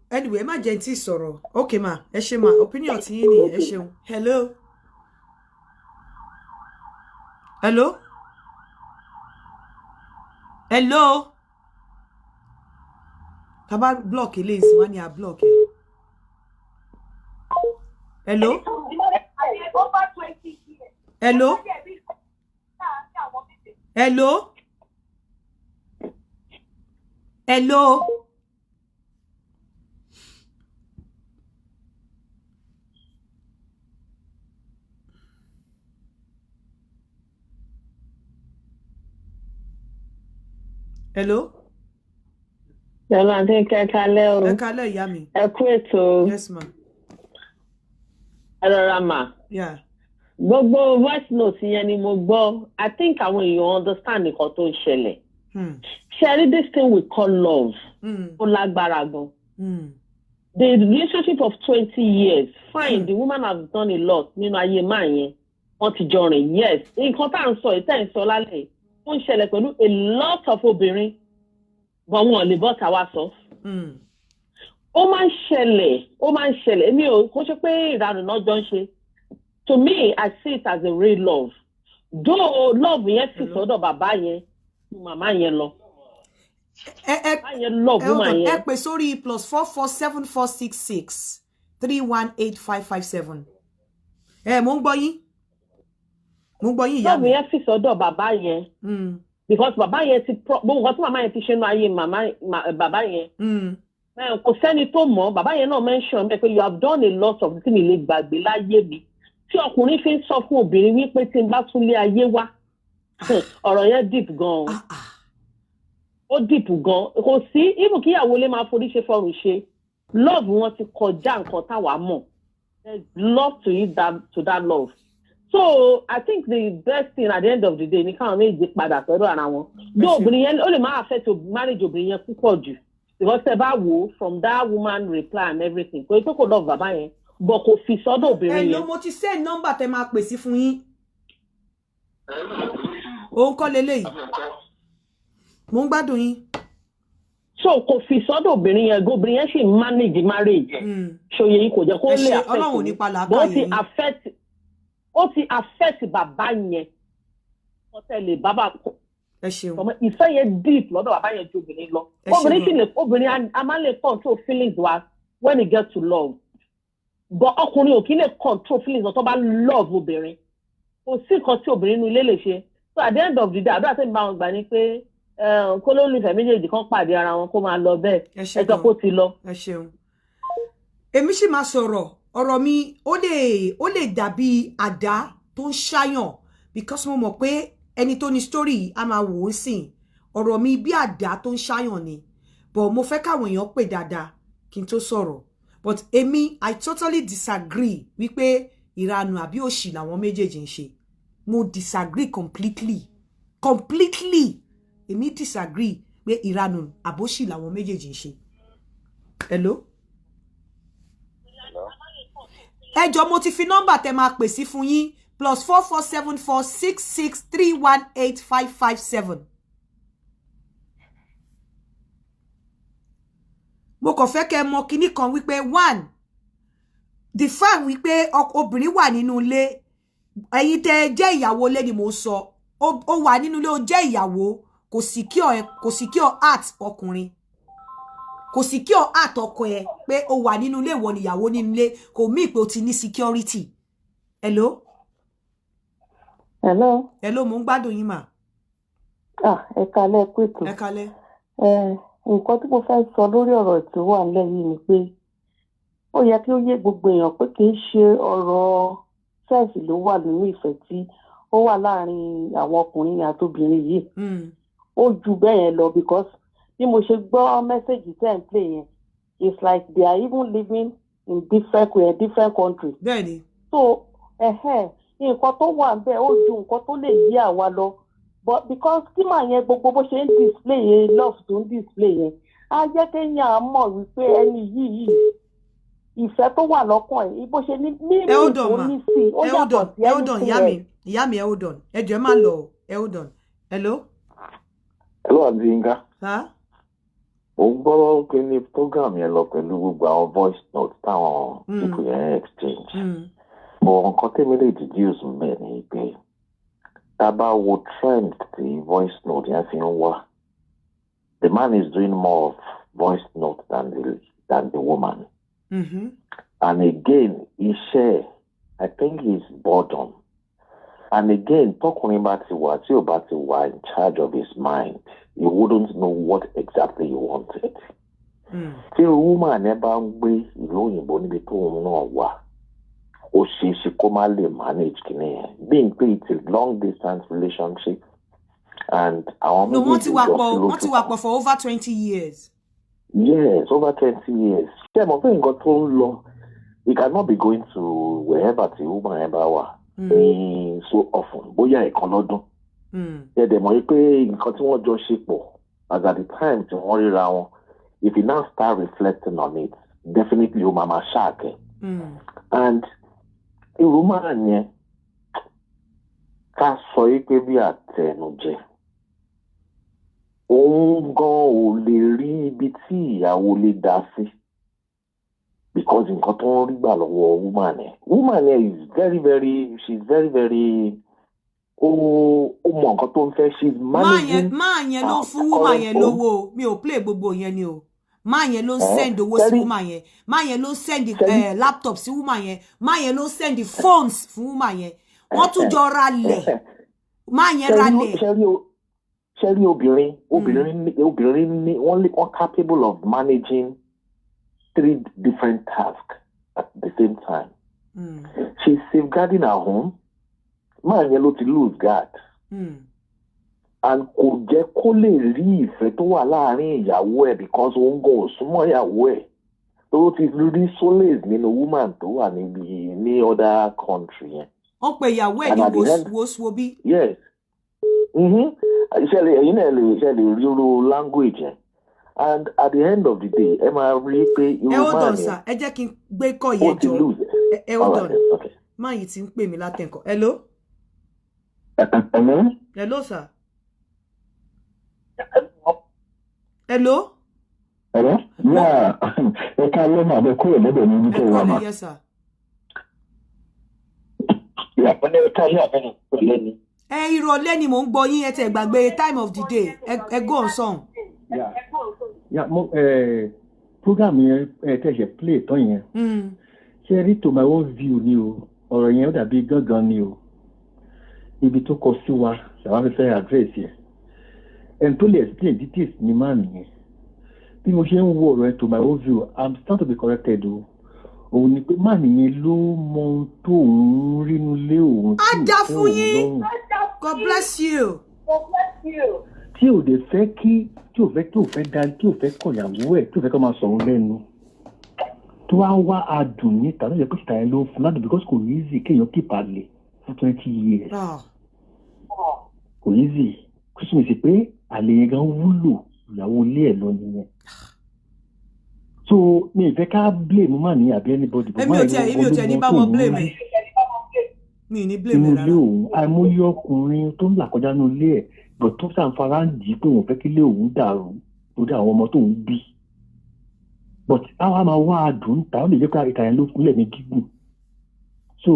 Anyway, má jẹ́ n tí sọ̀rọ̀. Okay ma, ẹ ṣé ma, opinion tí yín ni ẹ ṣeun. Hello. Hello. Hello. Taba block ilé ìsìn wá ní a block ẹ. Hello. Hello. Hello. Hello. Hello.
Yọ̀lá tí kẹ́kálẹ́ o.
Ẹ kálẹ̀ ìyá mi.
Ẹ kú ètò.
Yes ma.
Ẹ rọra mà.
Yeah.
Gbogbo voice note yẹn ni mo gbọ́. I think àwọn èèyàn understand nǹkan tó ń ṣẹlẹ̀. Ṣé this thing we call love? Ó lágbára gan. The relationship of 20 years, fine, the woman has done a lot nínú ayé máa yẹn. Wọ́n ti jọ rìn, yes. Nǹkan tá à ń sọ ìtẹ́ ń sọ lálẹ́ ó ń ṣẹlẹ̀ pẹ̀lú a lot of obìnrin. But wọn ò lè bọ́ tàwa sọ. Ó máa ń ṣẹlẹ̀. Èmi ò kó ṣe pé ìranù náà jọ ń ṣe. To me, I see it as a real love. Though love yẹn fi sọ́dọ̀ bàbá yẹn, màmá yẹn lọ.
Ẹ pè sórí +447466 318 557. Mo ń gbọ́ yín. Ìyá mi.
Love yẹn fi sọ́dọ̀ bàbá yẹn. Because bàbá yẹn ti gbogbo nǹkan tí màmá yẹn ti ṣe nínú ayé bàbá yẹn. Kò sẹ́ni tó mọ̀, bàbá yẹn náà mention pé you have done a lot of things lè gbàgbé láyé mi. Tí ọkùnrin fi ń sọ fún obìnrin wípé tí n bá tún lé ayé wá. Ọ̀rọ̀ yẹn deep gan. Ó deep gan. Kò sí even kíyàwó lè máa forí ṣe fọrùn ṣe. Love wọn ti kọjá nǹkan táwa mọ̀. There's love to it to that love. So I think the best thing at the end of the day ni káwọn méjì padà sọ́dọ̀ ara wọn. Bí obìnrin yẹn ó lè máa affect marriage obìnrin yẹn púpọ̀ jù. Because ẹ bá wò from that woman reply and everything. Kò pé kò love bàbá yẹn. But kò fi sọ́dọ̀ obìnrin yẹn.
Ẹ ló mo ti send number tẹ máa pè sí fún yín. Òun kọ́ leléyìí. Mo ń gbádùn yín.
So kò fi sọ́dọ̀ obìnrin yẹn obìnrin yẹn sì manage marriage. Ṣòye yìí kò jẹ́ kó lè affect.
Ọlọ́run nípa làákàyè yín.
Ó ti affect bàbá yẹn. Ọ̀tẹ̀lẹ̀ bàbá kò.
Ẹ ṣeun.
Ìfẹ́ yẹn deep lọ́dọ̀ bàbá yẹn ju obìnrin lọ. Obìnrin a máa lè control feelings wa when it gets to love. But ọkùnrin ò kí lè control feelings tó bá love obìnrin. Kò sí nǹkan tí obìnrin inú ilé lè ṣe. So at the end of the day, àdúrà tẹ́mi bá wọn gbà ní pé kó lólùfẹ́ méjèèjì kan pàdé ara wọn kó máa lọ bẹ́ẹ̀. Ẹjọ́ kó ti lọ.
Ẹ ṣeun. Èmi sì máa sọ̀rọ̀. Ọ̀rọ̀ mi ó lè dàbí àdá tó ń ṣáyàn because mo mọ̀ pé ẹni tó ní story a máa wò ó sìn. Ọ̀rọ̀ mi bí àdá tó ń ṣáyàn ni. But mo fẹ́ káwọn èèyàn pè dáadáa kí n tó sọ̀rọ̀. But èmi I totally disagree wípé ìranù àbí òṣì làwọn méjèèjì ń ṣe. Mo disagree completely. Èmi disagree pé ìranù àbóṣì làwọn méjèèjì ń ṣe. Hello? Ẹ jọ̀ọ́ mo ti fi nọ́mbà tẹ́ máa pè sí fún yín +447466318557. Mo kàn fẹ́ kẹ́ mọ̀ kíní kan wípé one the fact wípé obìnrin wà nínú ilé ẹ̀yin tẹ́ jẹ́ ìyàwó ilé ni mo sọ ó wà nínú ilé ó jẹ́ ìyàwó kò secure heart ọkùnrin kò secure heart ọkọ ẹ pé ó wà nínú ilé ìwọ níyàwó nínú ilé kò mí pé ó ti ní security. Hello mo ń gbádùn yín mà.
Ẹ kálẹ́ pẹ̀tù.
Ẹ kálẹ́.
Nǹkan tí mo fẹ́ sọ lórí ọ̀rọ̀ tí ó wà nílẹ̀ yìí ni pé ó yẹ kí ó yé gbogbo èèyàn pé kì í ṣe ọ̀rọ̀ sẹ́ẹ̀sì ló wà nínú ìfẹ́ tí ó wà láàrin àwọn ọkùnrin àtobìnrin yìí. Ó ju bẹ́ẹ̀ yẹn lọ because bí mo ṣe gbọ́ mẹ́sẹ̀gì tẹ́ ń play yẹn it's like they are even living in different countries.
Bẹ́ẹ̀ni.
So nǹkan tó wà bẹ́ẹ̀ ó ju nǹkan tó lè yí àwa lọ. But because kí màá yẹn gbogbo bó ṣe ń display yẹn love tó ń display yẹn á jẹ́ kéèyàn á mọ̀ wípé ẹni yìí ìfẹ́ tó wà lọ́kàn ẹ̀ bó ṣe ní mímú tó ní sí ó yàtọ̀ sí ẹni sí ẹ̀.
Ìyá mi hold on ẹ jọ̀ọ́ ẹ má lọ hold on. Hello
àbí Yínká. Mo gbọ́ pé ní program yẹn lọ pẹ̀lú gbogbo àwọn voice notes táwọn people yẹn exchange. But nǹkan tẹ́mi lè deduce mbẹ̀ ni pé tá a bá wo trend tí voice note yẹn fi ń wá the man is doing more of voice note than the woman. And again iṣẹ́ I think he's boredom. And again tọkùnrin bá ti wà tí ò bá ti wà in charge of his mind he wouldn't know what exactly he wanted. Tí woman ẹ bá ń gbé ìlú òyìnbó níbi tó òun náà wà ó ṣe é ṣe kó má lè manage kìíní yẹn being pé it's a long distance relationship and àwọn
méjèèjì wọ́n ti wà pọ̀ for over 20 years.
Yes, over 20 years. Ṣé mo fẹ́ nǹkan tó ń lọ? We cannot be going to wherever the woman ever were so often. Bóyá ẹ̀kan lọ́dún. Ṣé dẹ̀ mọ̀ pé nǹkan tí wọ́n jọ ṣe pọ̀ as at the time tí wọ́n ríra wọn, if you now start reflecting on it, definitely ó máa máa ṣáàkẹ́. And irú máa yẹn ká sọ pé bí àtẹnujẹ. Òun gan ò lè rí ibi tí ìyàwó lè dá sí because nǹkan tó ń rí gbà lọ́wọ́ woman is very very she's very very ó mọ nǹkan tó ń fẹ́ she's managing.
máa yẹn ló fún woman yẹn lówó mi ò play gbogbo yẹn ni o máa yẹn ló send owó sí woman yẹn máa yẹn ló send laptop sí woman yẹn máa yẹn ló send phones fún woman yẹn wọ́n tún jọ ralẹ̀ máa yẹn ralẹ̀.
Ṣẹ́rí obìnrin ní wọ́n capable of managing 3 different tasks at the same time. She's safeguarding her home. Máa yẹn ló ti lose guard. And kò jẹ́ kó lè rí ìfẹ́ tó wà láàárín ìyàwó ẹ̀ because òun gan ò súnmọ́ ìyàwó ẹ̀. Tó ti rí solace nínú woman tó wà ní other country yẹn.
Wọ́n pe ìyàwó ẹ̀ ní woswobi.
Yes. Ẹ̀yin náà lè rí irú language yẹn. And at the end of the day, ẹ máa rí pé irú máa yẹn.
Hold on sir, ẹ jẹ́ kí n gbé kọ́ yẹn jọ. Hold on. Máa yìí ti ń pè mí látẹ̀kọ̀. Hello? Hello sir. Hello?
Hello? Yeah. Ẹ ká ló máa bẹ kúrò lọ́dọ̀ ní nítorí wa máa.
Yes sir.
Ìyàpọ̀ ní ká yà bẹ́ẹ̀ ni ìrọ̀lẹ́ ni.
Ìrọ̀lẹ́ ni mò ń gbọ́ yín ẹ tẹ̀ gbàgbé time of the day. Ẹ go on song.
Yeah, program yẹn tẹ̀sẹ̀ play tán yẹn. Ṣé rí to my own view ni o, ọ̀rọ̀ yẹn ó dàbí gángan ni o. Ibi tó kọ sí wa, ṣàwọn fẹ́ address yẹn. Ẹni tó lè explain details ni máa nìyẹn. Bí mo ṣe ń wo ọ̀rọ̀ yẹn to my own view, I'm starting to be corrected o. Òun ni pé máa nìyẹn ló mọ ohun tó òun rínú lé òun tí ò fẹ́ òun lọ́rùn.
God bless you.
Tí ò dé fẹ́ kí tí ò fẹ́ kọ̀yàwó ẹ̀ tí ò fẹ́ kọ́ máa sọ̀rọ̀ lẹ́nu tó wá adùn níta ló yẹ pé síta yẹn ló fún ládùn because kò easy kéèyàn keep àlè fún 20 years kò easy kó sì mi sì pé àlè yẹn gan wúlò ìyàwó ilé ẹ̀ lọ nìyẹn so mi ìfẹ́ ká blame má ní àbí anybody.
èmi ò tiẹ̀ ní bá wọn blame mi ní blame rárá.
inú ilé òun àìmọye ọkùnrin tó ń là kọjá nínú ilé ẹ̀ but tó sàǹfààrà ń dì í pé òun fẹ́ kí ilé òun dàrú lórí àwọn ọmọ tó ń bí but àwa máa wá àdùn ta ó lè jẹ́ pé ìta yẹn ló kúnlẹ̀ ní gígùn so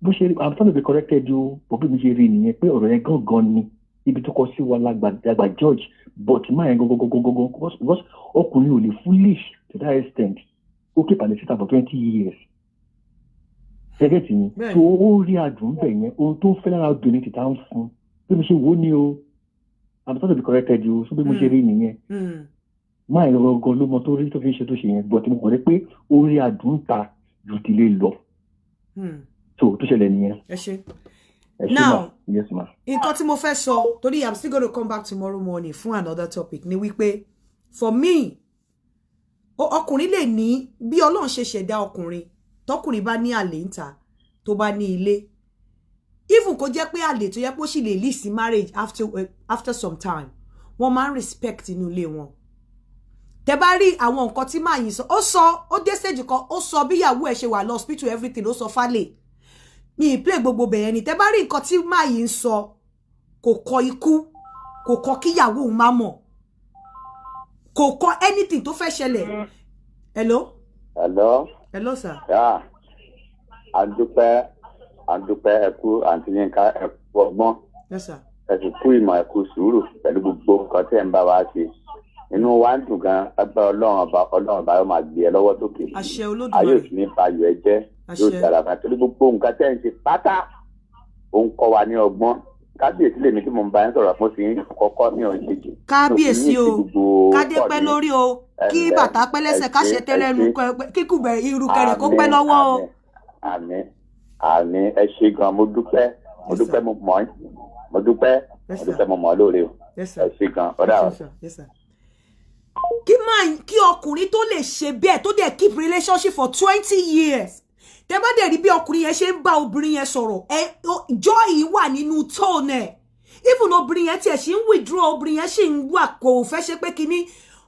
bó ṣe rí I'm trying to be corrected o bó mi ṣe rí nìyẹn pé ọ̀rọ̀ yẹn gangan ni ibi tó kọ sí wa lágbà George but máa yẹn gangan because ọkùnrin ò lè foolish to that extent ó kí palẹ̀ síta for 20 years gẹ́gẹ́ tì ní so ó rí àdùn bẹ̀ yẹn ohun tó ń fẹ́ lára obìnrin ti ta ń fún bí mo ṣe wò ó ní o I'm trying to be corrected o so bí mo ṣe rí nìyẹn máa yẹn gangan ló mọ tó rí tó fi ṣe tó ṣe yẹn but mo kọ̀ rẹ́ pé ó rí àdùn ta ju tìlé lọ so tó ṣẹlẹ̀ nìyẹn.
ẹ ṣe
now yes ma.
nǹkan tí mo fẹ́ sọ torí I'm still going to come back tomorrow morning fún another topic ni wípé for me ọkùnrin lè ní bí Ọlọ́run ṣe ṣẹ̀dá ọkùnrin tọkùnrin bá ní àlè ńta tó bá ní ilé even kó jẹ́ pé àlè tó yẹ pé ó sì lè lead sí marriage after some time wọ́n máa ń respect inú ilé wọn tẹ́ bá rí àwọn nǹkan tí máa yìn sọ ó dé stage kan ó sọ bí ìyàwó ẹ̀ ṣe wà lọ hospital everything ó sọ fálè mi ì play gbogbo bẹ̀yẹn ni tẹ́ bá rí nǹkan tí máa yìn sọ kò kọ ikú kò kọ kíyàwó òun má mọ̀ kò kọ anything tó fẹ́ ṣẹlẹ̀. hello sir.
àdúpẹ́ ẹ̀kú àǹtí Yínká ẹ̀kú ọgbọ́n ẹ̀kú ìmọ̀ ẹ̀kú sùúrù pẹ̀lú gbogbo nǹkan tí ẹ̀ ń bá wa ṣe inú wa ń dùn gan agbára ọlọ́run ọba yóò máa gbé ẹ lọ́wọ́ sókè ayé òsì ní bayọ̀ ẹ jẹ́ yóò dára fún àtẹlẹ gbogbo nǹkan tẹ́ ń ṣe pátá ó ń kọ́ wa ní ọgbọ́n kábíyèsí lèmi tí mo ń bá yín sọ̀rọ̀ mo sì ń kọ́kọ́ ní ọ̀ṣẹ́jì.
kábíyèsí o kádé pẹ́ lórí o kí bàtà pẹ́ lẹ́sẹ̀ káṣẹ tẹ́lẹ̀nu kíkù bẹ̀ irú kẹrẹ̀ kó pẹ́ lọ́wọ́ o.
àmín ẹ ṣé gan mo dúpẹ́ mo mọ̀ ọ́ mo dúpẹ́ mo mọ̀ ọ́ lóore o ẹ ṣé gan ọ̀dà o.
kí ọkùnrin tó lè ṣe bẹ́ẹ̀ tó dẹ̀ keep relationship for 20 years tẹ́ bá dẹ̀ rí bí ọkùnrin yẹn ṣe ń bá obìnrin yẹn sọ̀rọ̀ joy wà nínú tone ẹ̀ even obìnrin yẹn tiẹ̀ ṣì ń withdraw obìnrin yẹn ṣì ń wà kò fẹ́ ṣe pé kíní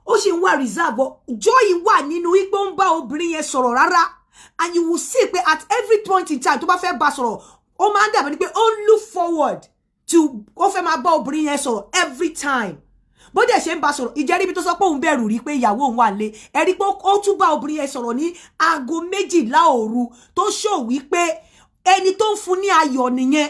ó ṣì ń wà reserve joy wà nínú wípé ó ń bá obìnrin yẹn sọ̀rọ̀ rárá and you will see pé at every point in time tó bá fẹ́ bá sọ̀rọ̀ ó máa ń dàbí ni pé ó look forward to ó fẹ́ máa bá obìnrin yẹn sọ̀rọ̀ every time bó dẹ̀ ṣe ń bá sọ̀rọ̀ ìjẹ́ríbi tó sọ pé òun bẹ̀rù rí pé ìyàwó òun wà lé ẹ̀rí pé ó tún bá obìnrin yẹn sọ̀rọ̀ ní aago 12 òru tó show wípé ẹni tó ń fún ní ayọ̀ nìyẹn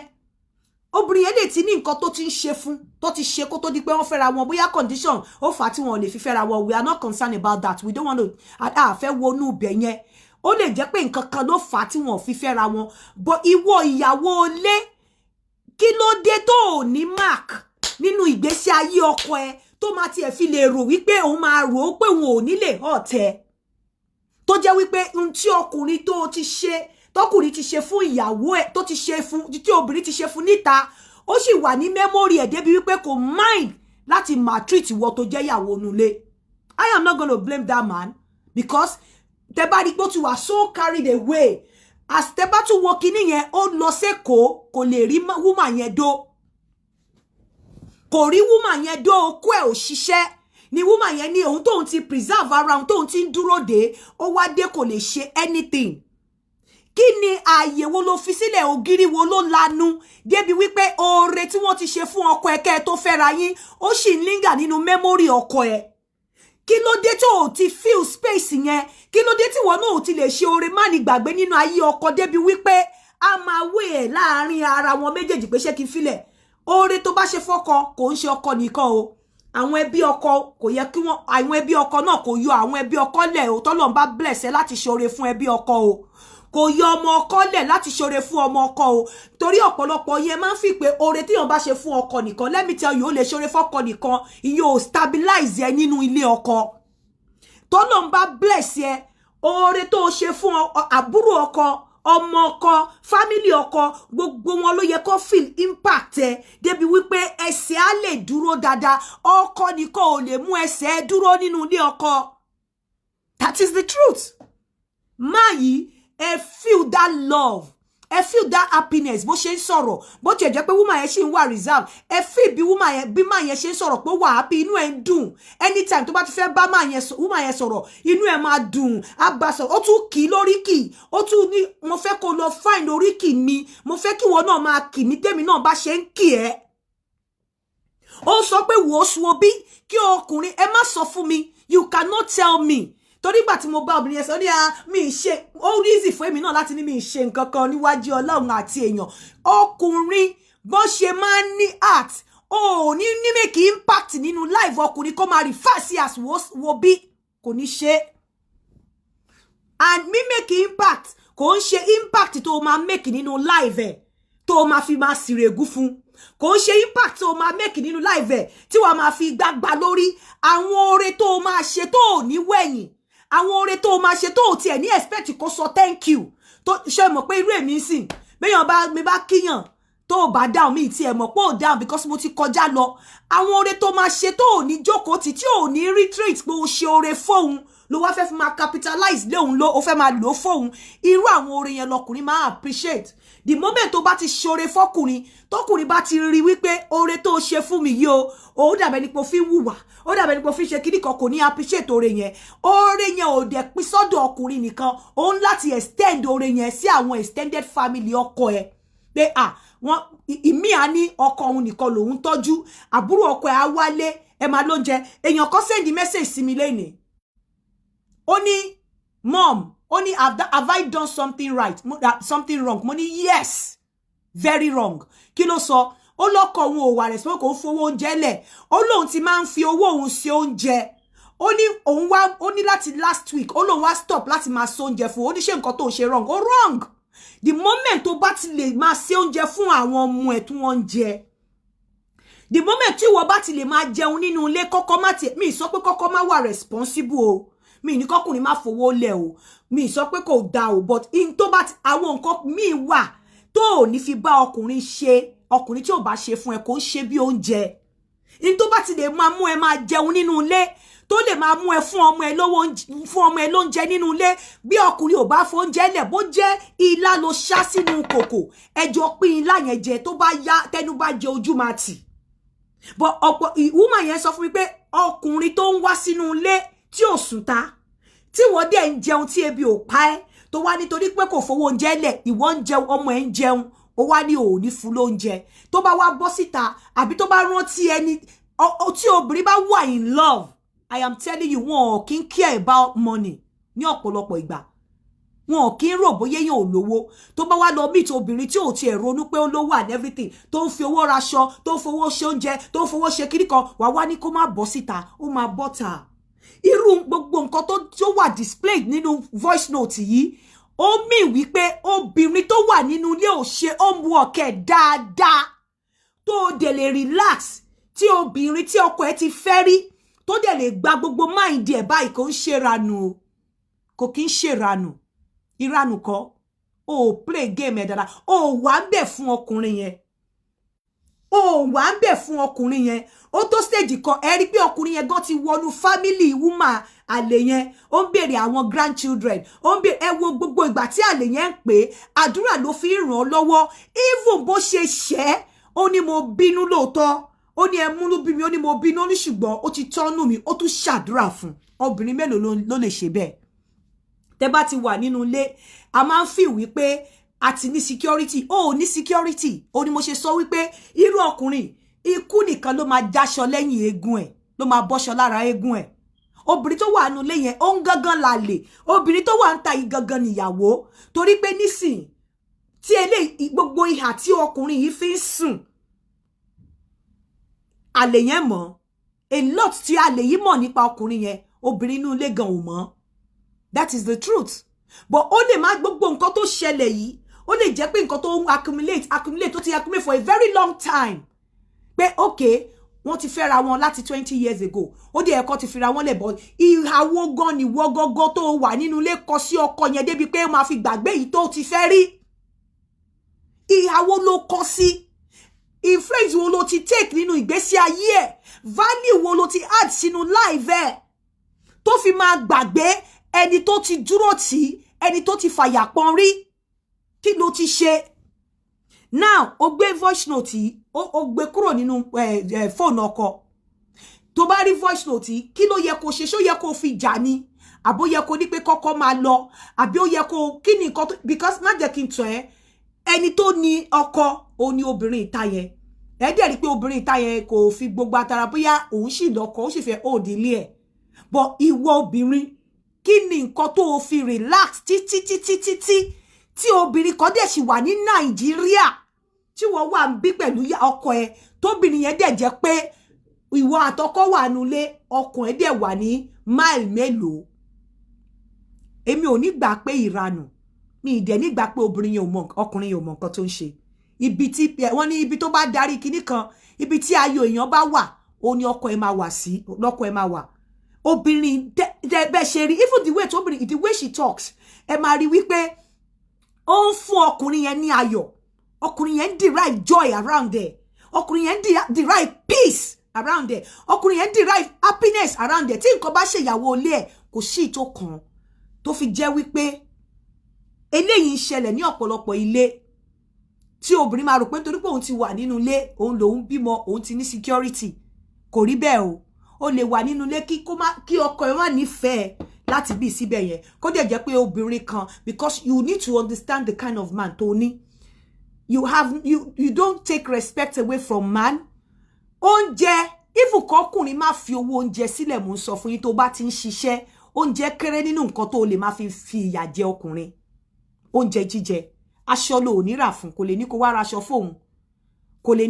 obìnrin yẹn lè ti ní nǹkan tó ti ń ṣe fún tó ti ṣe kó tó di pé wọ́n fẹ́ra wọn bóyá condition ó fà á tí wọn ò lè fi fẹ́ra wọn we are not concerned about that we don't want to àfẹ́ wọnú ibẹ̀ yẹn ó lè jẹ́ pé nǹkan kan ló fà á tí wọn ò fi fẹ́ra wọn but ìwọ ìyàwó ilé kí ló dé tó ò ní mark nínú ìgbésí ayé ọkọ ẹ tó máa tiẹ̀ fi lè rò wípé òun máa rò ó pé òun ò ní lè ọ̀tẹ̀ tó jẹ́ wípé ohun tí ọkùnrin tó ti ṣe tọkùnrin ti ṣe fún ìyàwó ẹ tó ti ṣe fún tí obìnrin ti ṣe fún níta ó sì wà ní memory ẹ̀ débi wípé kò mind láti maltreat ìwọ tó jẹ́ ìyàwó nulẹ̀. I am not going to blame that man because tẹ́ bá rí pé ó ti wà so carried away as tẹ́ bá tún wo kíní yẹn ó lọ sẹ́kọ̀ọ́ kò lè rí woman yẹn dó kò rí woman yẹn dó okó ẹ̀ ò ṣiṣẹ́ ni woman yẹn ní òun tóun ti preserve ara òun tóun ti ń dúró dé ó wá dé kò lè ṣe anything kí ni ààyè wo ló fi sílẹ̀ ògiri wo ló lanu débi wípé oore tí wọ́n ti ṣe fún ọkọ ẹ̀kẹ́ tó fẹ́ra yín ó sì ń língà nínú memory ọkọ ẹ̀ kí ló dé tó o ti feel space yẹn kí ló dé tí wọn náà ò ti lè ṣe oore má ní gbàgbé nínú ayé ọkọ débi wípé a máa wé ẹ̀ láàrin ara wọn méjèèjì pé ṣé kí n filẹ̀ oore tó bá ṣe fọ́kọ kò ń ṣe ọkọ nìkan o àwọn ẹbí ọkọ kò yẹ kí wọn àwọn ẹbí ọkọ náà kò yọ àwọn ẹbí ọkọ lẹ̀ o tọ́lọ́run bá bless ẹ láti ṣe oore fún ẹbí ọkọ o kò yọ ọmọ ọkọ lẹ̀ láti ṣe oore fún ọmọ ọkọ o torí ọ̀pọ̀lọpọ̀ yẹn máa ń fi pé oore tí yàn bá ṣe fún ọkọ nìkan let me tell you ó lè ṣe oore fọ́kọ nìkan ìyẹn ò stabilize ẹ nínú ilé ọkọ tọ́lọ́run bá bless ẹ oore tó ṣe fún àbúrò ọkọ ọmọ ọkọ family ọkọ gbogbo wọn ló yẹ kó feel impact ẹ débi wípé ẹsẹ̀ á lè dúró dáadáa ọkọ nìkan ò lè mú ẹsẹ̀ dúró nínú ilé ọkọ that is the truth máa yìí ẹ feel that love ẹ feel that happiness bó ṣe ń sọ̀rọ̀ bó tiẹ̀ jẹ́ pé woman yẹn ṣì ń wà reserve ẹ feel bí máa yẹn ṣe ń sọ̀rọ̀ pé wà happy inú ẹ̀ ń dùn anytime tó bá ti fẹ́ bá woman yẹn sọ̀rọ̀ inú ẹ̀ máa dùn á bá sọ̀rọ̀ ó tún kì í lórí kì ó tún ní mo fẹ́ kó lọ find oríkì mi mo fẹ́ kí ìwọ náà máa kì mí tèmi náà bá ṣe ń kì ẹ́ ó sọ pé wò ó sùn bí kí ọkùnrin ẹ má sọ fún mi you cannot tell me torí gbà tí mo bá obìnrin yẹn sọ ní mi ṣe ó easy fún èmi náà láti ní mi ṣe nǹkan kan níwájú Ọlọ́run àti èèyàn ọkùnrin bó ṣe máa ń ní art ó ní make impact nínú life ọkùnrin kó máa refer sí as wo bí kò ní ṣe and me make impact kò ń ṣe impact tó máa make nínú life ẹ̀ tó máa fi máa sìrègùn fún kò ń ṣe impact tó máa make nínú life ẹ̀ tí wàá máa fi gbàgbà lórí àwọn oore tó máa ṣe tó ní wẹ̀yìn àwọn oore tó máa ṣe tó tiẹ̀ ní expect kó sọ thank you tó ṣe mọ̀ pé irú èmi sìn béèyàn bá mi bá kíyàn tó bá down mi tiẹ̀ mọ̀ pé ó down because mo ti kọjá lọ àwọn oore tó máa ṣe tó ní jókòó tí ò ní retreat pé ó ṣe oore fóun ló wá fẹ́ fi máa capitalize léun ló ó fẹ́ máa lò fóun irú àwọn oore yẹn lọkùnrin máa appreciate the moment tó bá ti ṣoore fọkùnrin tọkùnrin bá ti rí wípé oore tó ṣe fún mi yìí o ó dàbẹ̀ ni pé fi wùwà ó dàbẹ̀ ni pé fi ṣe kíní kan kò ní appreciate oore yẹn ò dẹ̀ pín sọ́dọ̀ ọkùnrin nìkan ó ń láti extend oore yẹn sí àwọn extended family ọkọ ẹ̀ pé wọn ìmí à ní ọkọ òun nìkan lòun tọ́jú àbúrò ọkọ ẹ̀ á wálé ẹ máa lóúnjẹ èèyàn kan send message sí mi lénìí ó ní mom ó ní have I done something right something wrong mo ní yes very wrong kí ló sọ ó lọ́kọ òun ò wà responsible kò ń fowó oúnjẹ lẹ̀ ó lóun ti máa ń fi owó òun ṣe oúnjẹ ó ní òun wá ó ní láti last week ó lóun wá stop láti máa ṣe oúnjẹ fún ó ní ṣe nǹkan tó ń ṣe wrong ó wrong the moment tó bá ti lè máa ṣe oúnjẹ fún àwọn ọmọ ẹ̀ tí wọ́n ń jẹ the moment tí wọ́n bá ti lè máa jẹun nínú ilé kọ́kọ́ má ti mi sọ pé kọ́kọ́ má wà responsible o mi ní kọ́kùnrin má fowó lẹ̀ o mi sọ pé kò dá o but in tó bá àwọn nǹkan mi wà tó ò ní fi bá ọkùnrin ṣe ọkùnrin tí ò bá ṣe fún ẹ kò ń ṣe bí oúnjẹ in tó bá ti lè máa mú ẹ máa jẹun nínú ilé tó lè máa mú ẹ fún ọmọ ẹ lówó fún ọmọ ẹ lóúnjẹ nínú ilé bí ọkùnrin ò bá fóúnjẹ lẹ̀ bó jẹ́ ilá ló ṣá sínú kòkò ẹjọ́ pín ilá yẹn jẹ tó bá yá tẹnu bá jẹ ojú máa tì but ọ̀pọ̀ woman yẹn sọ fún mi pé ọkùnrin tó ń wá sínú ilé tí ò sùn ta tí wọ́n dẹ̀ ń jẹun tí ebi ò pa ẹ́ tó wá nítorí pé kò fowó oúnjẹ lẹ̀ ìwọ ń jẹun ọmọ ẹ̀ ń jẹun ó wá ní òní fún lóúnjẹ tó bá wá bọ́ síta àbí tó bá rántí ẹni tí obìnrin bá wà in love I am telling you wọn ò kí ń care about money ní ọ̀pọ̀lọpọ̀ ìgbà wọn ò kí ń rò bóyá èèyàn ò lówó tó bá wá lọ meet obìnrin tí ò tiẹ̀ ronú pé ó lówó and everything tó ń fi owó raṣọ tó ń fowó ṣe oúnjẹ tó ń fowó ṣe kíní kan wà wá ní kó má bọ́ síta ó máa bọ́ ta irú gbogbo nǹkan tó wà displayed nínú voice note yìí ó mì wípé obìnrin tó wà nínú ilé ò ṣe homework ẹ̀ dáadáa tó dẹ̀ lè relax tí obìnrin tí ọkọ ẹ̀ ti fẹ́ rí tó dẹ̀ lè gba gbogbo mind ẹ̀ báyìí kò ń ṣe ranù o kò kí ń ṣe ranù ìranù kọ́ o play game ẹ̀ dáadáa o wà ń bẹ̀ fún ọkùnrin yẹn o wà ń bẹ̀ fún ọkùnrin yẹn ó tó stage kan ẹ rí pé ọkùnrin yẹn gan ti wọnú family woman àlè yẹn ó ń béèrè àwọn grandchildren ó ń béèrè ẹ wo gbogbo ìgbà tí àlè yẹn ń pè é àdúrà ló fi ràn ọ́ lọ́wọ́ even bó ṣe ṣẹ́ ó ní mo bínú lóòótọ́ ó ní ẹ múnú bí mi ó ní mo bínú ó ní ṣùgbọ́n ó ti tọ́nú mi ó tún ṣàdúrà fún obìnrin mélòó ló lè ṣe bẹ́ẹ̀ tẹ́ bá ti wà nínú ilé a máa ń feel wípé àti ní security ó ní security ó ní mo ṣe sọ wípé irú ọkùnrin ikú nìkan ló máa jáṣọ lẹ́yìn eegun ẹ̀ ló máa bọ́ṣọ lára eegun ẹ̀ obìnrin tó wà nínú ilé yẹn ó ń gangan lálẹ́ obìnrin tó wà ń ta yìí gangan níyàwó torí pé nísìn tí eléyìí gbogbo ìhà tí ọkùnrin yìí fi ń sùn àlè yẹn mọ̀ a lot tí àlè yìí mọ̀ nípa ọkùnrin yẹn obìnrin inú ilé gan ò mọ̀ that is the truth but ó lè má gbogbo nǹkan tó ṣẹlẹ̀ yìí ó lè jẹ́ pé nǹkan tó ń accumulate tó ti accumulate for a very long time pé okay wọ́n ti fẹ́ra wọn láti 20 years ago ó dé ẹ̀kọ́ ti fira wọn lẹ̀ bọ́ ìhàwó gan ni wọ́ gọ́gọ́ tó wà nínú ilé kọ sí ọkọ yẹn débi pé ó máa fi gbàgbé yìí tó ti fẹ́ rí ìhàwó ló kọ sí influence wo ló ti take nínú ìgbésí ayé ẹ̀ value wo ló ti add sínú life ẹ̀ tó fi máa gbàgbé ẹni tó ti dúró tì ẹni tó ti fàyà pọ́n rí kí ló ti ṣe now ó gbé voice note yìí ó gbé kúrò nínú fóònù ọkọ tó bá rí voice note yìí kí ló yẹ kó ṣe ṣó yẹ kó fi jà ni àbó yẹ kó ní pé kọ́kọ́ máa lọ àbí ó yẹ kó kí ni nǹkan because má jẹ́ kí n tàn ẹ́ ẹni tó ní ọkọ ó ní obìnrin ìta yẹn ẹ dẹ̀ rí pé obìnrin ìta yẹn kò fi gbogbo atara bóyá òun sì lọ́kọ ó sì fẹ́ òdì ilé ẹ̀ but ìwọ obìnrin kí ni nǹkan tó o fi relax títí tí obìnrin kan dẹ̀ sì wà ní Nàìjíríà tí wọ́n wà ń bí pẹ̀lú ọkọ ẹ̀ tóbìnrin yẹn dẹ̀ jẹ́ pé ìwọ àtọkọ wà nulẹ̀ ọkọ ẹ̀ dẹ̀ wà ní máìlì mélòó èmi ò ní gbà pé ìranù mi ì dẹ̀ ní gbà pé ọkùnrin yẹn ò mọ nǹkan tó ń ṣe ibi tí wọ́n ní ibi tó bá darí kinní kan ibi tí ayọ̀ èèyàn bá wà ó ní ọkọ ẹ̀ máa wà sí lọ́kọ ẹ̀ máa wà obìnrin bẹ́ẹ̀ ṣe rí even the way tóbìnrin the way she talks ẹ máa rí wípé ó ń fún ọkùnrin yẹn ní ayọ̀ ọkùnrin yẹn derive joy around there ọkùnrin yẹn derive peace around there ọkùnrin yẹn derive happiness around there tí nǹkan bá ṣe ìyàwó ilé ẹ̀ kò sí ìtò kan tó fi jẹ́ wípé eléyìí ń ṣẹlẹ̀ ní ọ̀pọ̀lọpọ̀ ilé tí obìnrin máa rò pé nítorí pé òun ti wà nínú ilé òun lòun bímọ òun ti ní security kò rí bẹ́ẹ̀ o lè wà nínú ilé kí ọkọ ẹ̀ má nífẹ̀ẹ́ láti bí síbẹ̀ yẹn kó dẹ̀ jẹ́ pé obìnrin kan because you need to understand the kind of man tó ní you don't take respect away from man oúnjẹ even kọkùnrin má fi owó oúnjẹ sílẹ̀ mò ń sọ fún yín tó bá ti ń ṣiṣẹ́ oúnjẹ kéré nínú nǹkan tó lè má fi ìyà jẹ ọkùnrin oúnjẹ jíjẹ aṣọ ló ní rà fún kò lè ní kó wá raṣọ fóun kò lè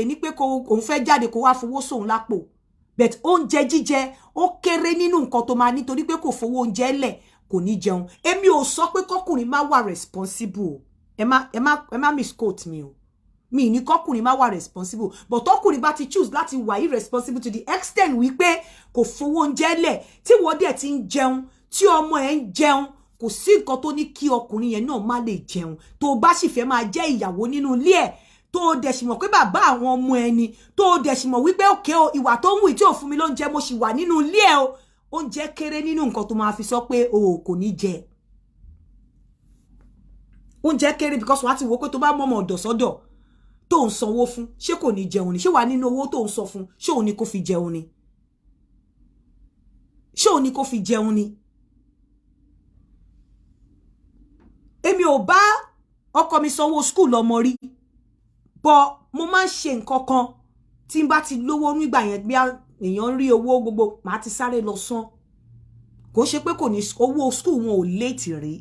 ní pé òun fẹ́ jáde kó wá fowó sóun lápò but oúnjẹ jíjẹ ó kéré nínú nǹkan tó máa nítorí pé kò fowó oúnjẹ lẹ̀ kò ní jẹun èmi ò sọ pé kọkùnrin má wà responsible ẹ má misquote mi o mi ní kọkùnrin má wà responsible but tọkùnrin bá ti choose láti wà irresponsible to the extent wípé kò fowó oúnjẹ lẹ̀ tí wọ́n dẹ̀ ti ń jẹun tí ọmọ ẹ̀ ń jẹun kò sí nǹkan tó ní kí ọkùnrin yẹn náà má lè jẹun tó bá sì fẹ́ máa jẹ́ ìyàwó nínú ilé ẹ̀ tó dẹ̀ sì mọ̀ pé bàbá àwọn ọmọ ẹni tó dẹ̀ sì mọ̀ wípé òkè o ìwà tó ń wù tí ò fún mi lóúnjẹ mo sì wà nínú ilé ẹ o oúnjẹ kéré nínú nǹkan tó máa fi sọ pé o kò ní jẹ oúnjẹ kéré because wọ́n á ti wò pé tó bá mọ́mọ́ ọ̀dọ̀ sọ́dọ̀ tó ń sanwó fún ṣé kò ní jẹun ni ṣé wà nínú owó tó ń sọ fún ṣé òun ni kò fi jẹun ni ṣé òun ni kò fi jẹun ni èmi ò bá ọkọ mi sanwó school ọmọ rí bọ́ mo máa ń ṣe nǹkan kan tí n bá ti lówó nígbà yẹn bí èèyàn rí owó gbogbo màá ti sáré lọ san kò ṣe pé kò ní owó school wọn ò late rí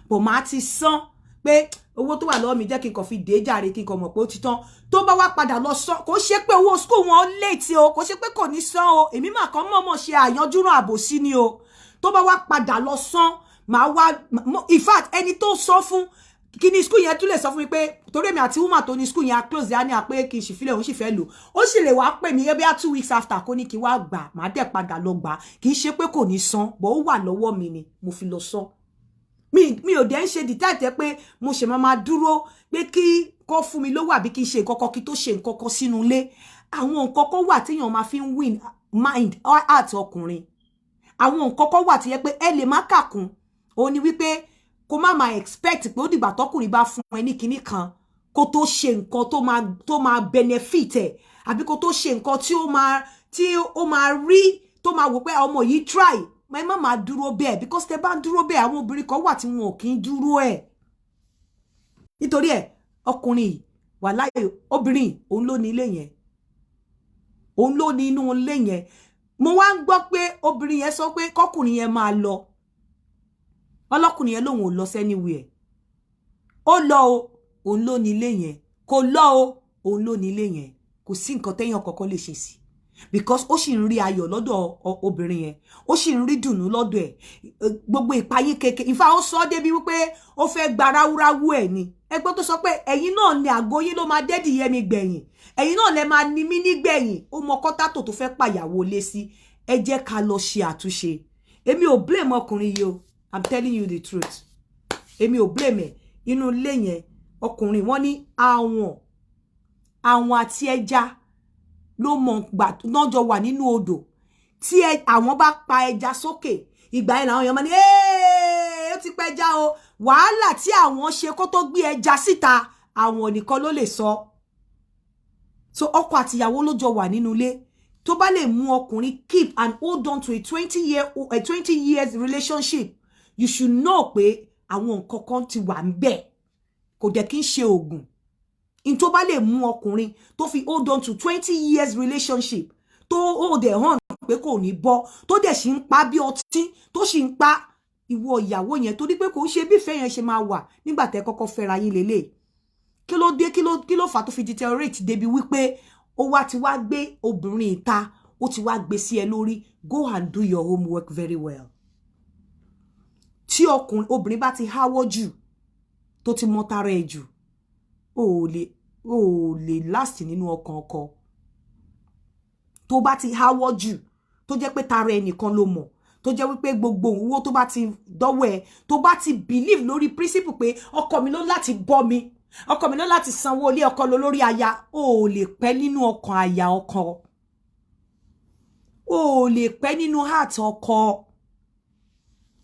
bọ́ màá ti san pé owó tó wà lọ́wọ́ mi jẹ́ kí n kàn fi dé jàre kí n kàn mọ̀ pé ó ti tán tó bá wá padà lọ san kò ṣe pé owó school wọn late o kò ṣe pé kò ní san o èmi mà kàn mọ̀ọ́mọ̀ ṣe àyànjúràn àbòsí ni o tó bá wá padà lọ san màá wá in fact ẹni tó sọ fún kí ni school yẹn tún lè sọ fún mi pé torí èmi àti woman tó ní school yẹn close yẹn á ní àpé kí n sì filẹ̀ òun sì fẹ́ lò ó sì lè wá pè mí bí i 2 weeks after kó ní kí wá gbà màá dẹ̀ padà lọ gbà kì í ṣe pé kò ní san bọ́ ó wà lọ́wọ́ mi ni mo fi lọ san mi ò dẹ̀ ń ṣe dìtẹ́tẹ́ pé mo ṣe máa dúró pé kí kó fún mi lówó àbí kí n ṣe nǹkan kan kí tó ṣe nǹkan kan sínú ilé àwọn nǹkan kan wà téèyàn máa fi ń win mind heart ọkùnrin àwọn nǹkan kan wà tí yẹ pé ẹ lè má kàkún òun ni wípé kó má máa expect pé ó dìgbà tọkùnrin bá fún ẹ ní kinní kan kó tó ṣe nǹkan tó máa benefit ẹ àbí kó tó ṣe nǹkan tí ó máa rí tó máa wò pé ọmọ yìí try my mama dúró bẹ́ẹ̀ because tẹ́ bá dúró bẹ́ẹ̀ àwọn obìnrin kan wà tí wọn ò kì í dúró ẹ̀ nítorí ẹ̀ ọkùnrin wà láyé obìnrin òun ló ní ilé yẹn òun ló ní inú ilé yẹn mo wá ń gbọ́ pé obìnrin yẹn sọ pé kọkùnrin yẹn máa lọ ọlọ́kùnrin yẹn lòun ò lọ anywhere ó lọ o òun ló ní ilé yẹn kò lọ o òun ló ní ilé yẹn kò sí nǹkan téèyàn kankan lè ṣe sí because ó sì ń rí ayọ̀ lọ́dọ̀ obìnrin yẹn ó sì ń rí dùnnú lọ́dọ̀ ẹ̀ gbogbo ìpayín keke ìfà ó sọ débi wípé ó fẹ́ gba ráúráú ẹ̀ ni ẹgbẹ́ tó sọ pé ẹ̀yin náà ni àgọ́ yín ló máa dẹ́dì yẹ mi gbẹ̀yìn ẹ̀yin náà lẹ máa ní mí nígbẹ̀yìn ó mọ kọ́tátò tó fẹ́ pàyàwó lé sí ẹ jẹ́ ká lọ ṣe àtúnṣe èmi ò blame ọkùnrin yìí o I'm telling you the truth èmi ò blame ẹ̀ inú ilé yẹn ọkùnrin wọ́n ní àwọn àti ẹja ló mọ̀ gbà lọ́jọ́ wà nínú odò tí àwọn bá pa ẹja sókè ìgbà yẹn làwọn èèyàn máa ní ó ti pẹja o wàhálà tí àwọn ṣe kó tó gbé ẹja síta àwọn nìkan ló lè sọ so ọkọ àtìyàwó ló jọ wà nínú ilé tó bá lè mú ọkùnrin keep and hold on to a 20 years relationship you should know pé àwọn nǹkan kan ti wà ń bẹ̀ kò dẹ̀ kí ń ṣe oògùn in tó bá lè mú ọkùnrin tó fi hold on to 20 years relationship tó hold ẹ̀ hàn pé kò ní bọ́ tó dẹ̀ sì ń pa bí ọtí tó sì ń pa ìwọ ìyàwó yẹn torí pé kò ń ṣe bí ìfẹ́ yẹn ṣe máa wà nígbà tẹ́ kọ́kọ́ fẹ́ra yín lélẹ̀ kí ló dé kí ló fà tó fi deteriorate débi wípé ó wá ti wá gbé obìnrin ìta ó ti wá gbé sí ẹ lórí go and do your homework very well tí obìnrin bá ti háwọ́ jù tó ti mọ tara ẹ̀ jù ó lè last nínú ọkàn ọkọ tó bá ti háwọ́ jù tó jẹ́ pé tara ẹnìkan ló mọ̀ tó jẹ́ wípé gbogbo owó tó bá ti dọ́wọ́ ẹ tó bá ti believe lórí principle pé ọkọ mi ló láti bọ́ mi ọkọ mi ló láti sanwó ilé ọkọ lórí aya ó lè pẹ́ nínú ọkàn aya ọkọ ó lè pẹ́ nínú heart ọkọ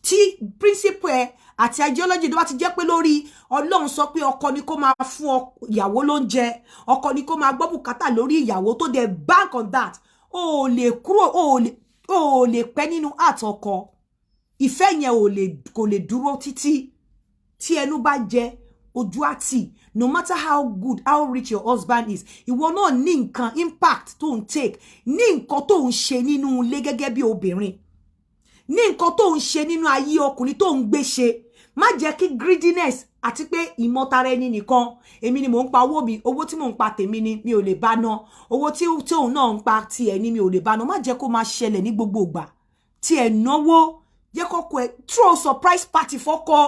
tí principle ẹ àti ideology tó bá ti jẹ́ pé lórí Ọlọ́run sọ pé ọkọ ni kó máa fún ìyàwó lóúnjẹ ọkọ ni kó máa gbọ́ bùkátà lórí ìyàwó tó dẹ̀ bank on that ó lè kúrò ó lè pẹ́ nínú heart ọkọ ìfẹ́ yẹn kò lè dúró títí tí ẹnu bá jẹ ojú àti no matter how good how rich your husband is ìwọ náà ní nǹkan impact tó ń take ní nǹkan tó ń ṣe nínú ilé gẹ́gẹ́ bí obìnrin ní nǹkan tó ń ṣe nínú ayé ọkùnrin tó ń gbé ṣe má jẹ́ kí greediness àti pé ìmọ̀tara ẹni nìkan èmi ni mò ń pa owó mi owó tí mò ń pa tèmi ni mi ò lè bá ná owó tí òun náà ń pa tiẹ̀ ni mi ò lè bá ná má jẹ́ kó máa ṣẹlẹ̀ ní gbogbo ìgbà tí ẹ̀ náwó jẹ́ kọ́kọ́ ẹ̀ throw surprise party fọ́kọ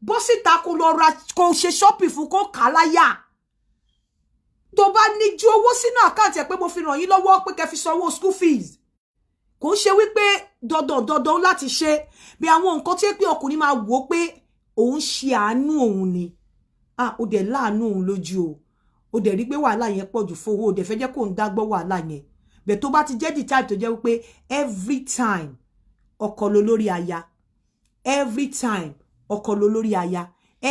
bó síta kó lọ ra kó ṣe shopping fún kó kà á láyà tó bá ní ju owó sínú àkáǹtì ẹ̀ pé mo fi ràn yín lọ́wọ́ pé kẹ́ fi sanwó school fees kò ń ṣe wípé dandan láti ṣe bí àwọn nǹkan tí pé ọkùnrin máa wò pé òun ṣe àánú òun ni ó dẹ̀ láàánú òun lójú o ó dẹ̀ rí pé wàhálà yẹn pọ̀ jù fowó ó dẹ̀ fẹ́ jẹ́ kó ń dá gbọ́ wàhálà yẹn bẹ́ẹ̀ tó bá ti jẹ́ the type tó jẹ́ wípé every time ọkọ ló lórí aya every time ọkọ ló lórí aya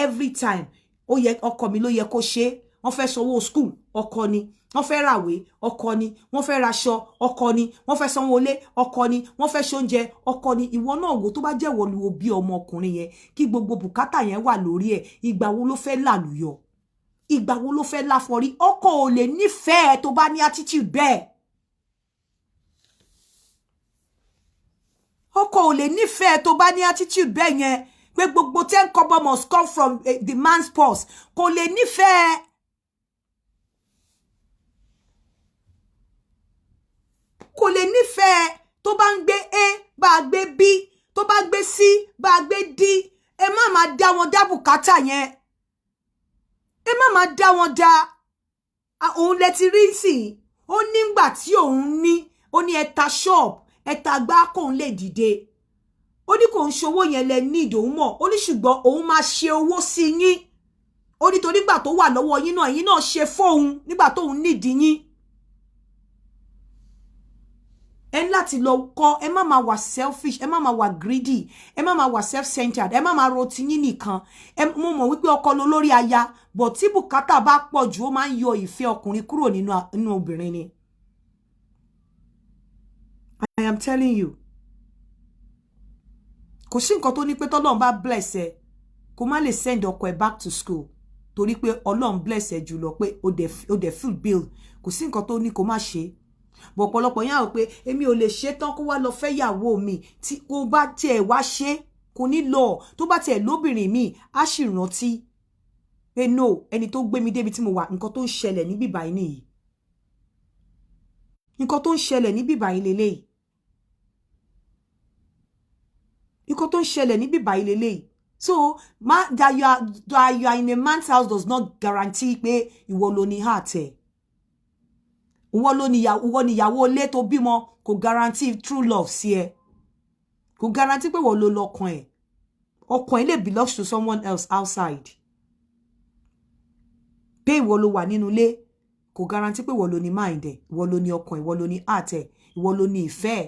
every time ó yẹ ọkọ mi ló yẹ kó ṣe wọ́n fẹ́ sanwó school ọkọ ni wọ́n fẹ́ ràwé ọkọ ni wọ́n fẹ́ raṣọ ọkọ ni wọ́n fẹ́ sanwó ilé ọkọ ni wọ́n fẹ́ ṣoúnjẹ ọkọ ni ìwọ náà wò tó bá jẹ́ ìwọ lu bí ọmọkùnrin yẹn kí gbogbo bùkátà yẹn wà lórí ẹ̀ ìgbà wo ló fẹ́ làlùyọ ìgbà wo ló fẹ́ láfọrí ọkọ ò lè nífẹ̀ẹ́ tó bá ní attitude bẹ́ẹ̀ ọkọ ò lè nífẹ̀ẹ́ tó bá ní attitude bẹ́ẹ̀ yẹn pé gbogbo 10 kobo must come from the man's purse kò lè nífẹ̀ẹ́ kò lè nífẹ̀ẹ́ tó bá ń gbé A bá gbé B tó bá gbé C bá gbé D ẹ má máa dá wọn dá bùkátà yẹn ẹ má máa dá wọn dá òun lẹ ti rí sí ó nígbà tí òun ní ó ní ẹta shop ẹta gbá kóun lè dìde ó ní kò ń ṣòwò yẹn lẹ ní ìdòun mọ̀ ó ní ṣùgbọ́n òun máa ṣe owó sí yín ó ní torí gbà tó wà lọ́wọ́ yín náà ṣe fóun nígbà tóun nídìí yín ẹ láti lọ kọ́ ẹ má máa wà selfish ẹ má máa wà greedy ẹ má máa wà self-centered ẹ má máa ro tiyín nìkan mo mọ̀ wípé ọkọ ló lórí aya but tí bùkátà bá pọ̀ jù ó máa ń yọ ìfẹ́ ọkùnrin kúrò nínú obìnrin ni I am telling you kò sí nǹkan tó ní pé tọ́lọ́run bá bless ẹ kó má lè send ọkọ ẹ back to school torí pé Ọlọ́run bless ẹ jùlọ pé ó dẹ̀ full bill kò sí nǹkan tó ní kó má ṣe bọ̀ ọ̀pọ̀lọpọ̀ yẹn á rò pé èmi ò lè ṣe tán kó wá lọ fẹ́ yàwó mi tí kò bá tiẹ̀ wá ṣe kò ní lọ tó bá tiẹ̀ lóbìnrin mi á sì rántí pé no ẹni tó gbé mi débi tí mo wà nǹkan tó ń ṣẹlẹ̀ ní bíbá yìí nìyí nǹkan tó ń ṣẹlẹ̀ ní bíbá yìí lélẹ́yìí nǹkan tó ń ṣẹlẹ̀ ní bíbá yìí lélẹ́yìí so that you are in a man's house does not guarantee pé ìwọ ló ní heart ẹ̀ ìwọ níyàwó ilé tó bímọ kò guarantee true love sí ẹ kò guarantee pé ìwọ ló lọ́kàn ẹ̀ ọkàn ẹ̀ lè belongs to someone else outside pé ìwọ ló wà nínú ilé kò guarantee pé ìwọ ló ní mind ẹ̀ ìwọ ló ní ọkàn ìwọ ló ní heart ẹ̀ ìwọ ló ní ìfẹ́ ẹ̀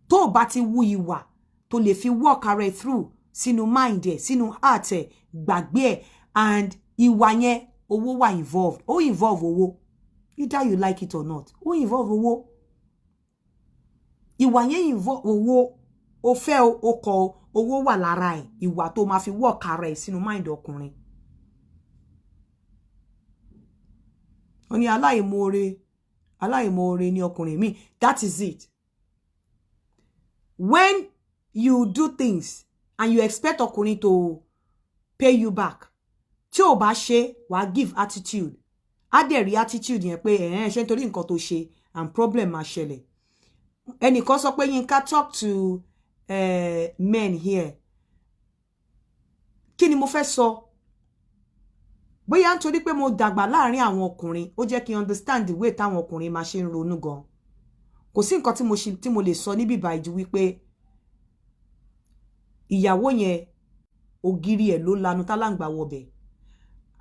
tó bá ti wú ìwà tó lè fi walk ara ẹ̀ through sínú mind ẹ̀ sínú heart ẹ̀ gbàgbé ẹ̀ and ìwà yẹn owó wà involved ó involve owó either you like it or not ó involve owó ìwà yẹn involve owó ó fẹ́ ó kọ owó wà lára ẹ̀ ìwà tó máa fi walk ara ẹ̀ sínú mind ọkùnrin ó ní aláìmoore ni ọkùnrin mi that is it when you do things and you expect ọkùnrin to pay you back tí ò bá ṣe wàá give attitude á dẹ̀ rí attitude yẹn pé ṣe nítorí nǹkan tó ṣe and problem máa ṣẹlẹ̀ ẹnìkan sọ pé Yínká talk to men here kí ni mo fẹ́ sọ bóyá nítorí pé mo dàgbà láàrin àwọn ọkùnrin ó jẹ́ kí n understand the way táwọn ọkùnrin máa ṣe ń ronú gan kò sí nǹkan tí mo lè sọ níbí báyìí ju wípé ìyàwó yẹn ògiri ẹ̀ ló lanu tálàǹgbà wọbẹ̀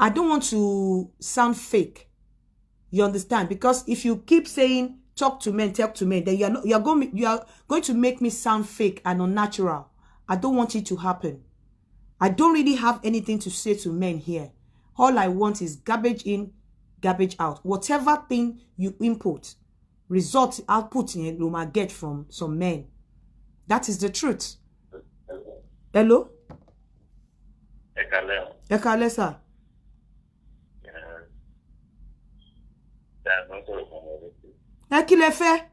I don't want to sound fake you understand because if you keep saying talk to men then you are going to make me sound fake and unnatural I don't want it to happen I don't really have anything to say to men here all I want is garbage in garbage out whatever thing you input result output yẹn ló máa get from some men that is the truth. Hello? Ẹ kálẹ́ sir. Ẹ kí lẹ fẹ́?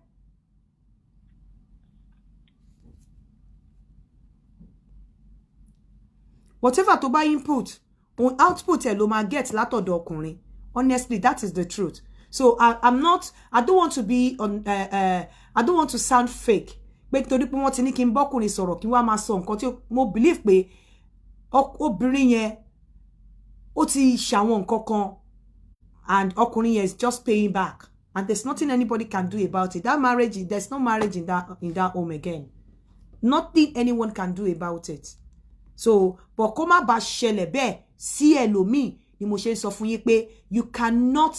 Whatever tó bá input, output ẹ ló máa get látọ̀dọ̀ ọkùnrin. Honestly, that is the truth. So I don't want to be I don't want to sound fake. Pé torí pé wọ́n ti ní kí n bọ́kùnrin sọ̀rọ̀ kí wọ́n máa sọ nǹkan tí mo believe pé obìnrin yẹn ó ti ṣàwọn nǹkan kan and ọkùnrin yẹn is just paying back and there's nothing anybody can do about it. That marriage, there's no marriage in that home again. Nothing anyone can do about it. So but kó má bá ṣẹlẹ̀ bẹ́ẹ̀ sí ẹlòmíì ni mo ṣe ń sọ fún yín pé you cannot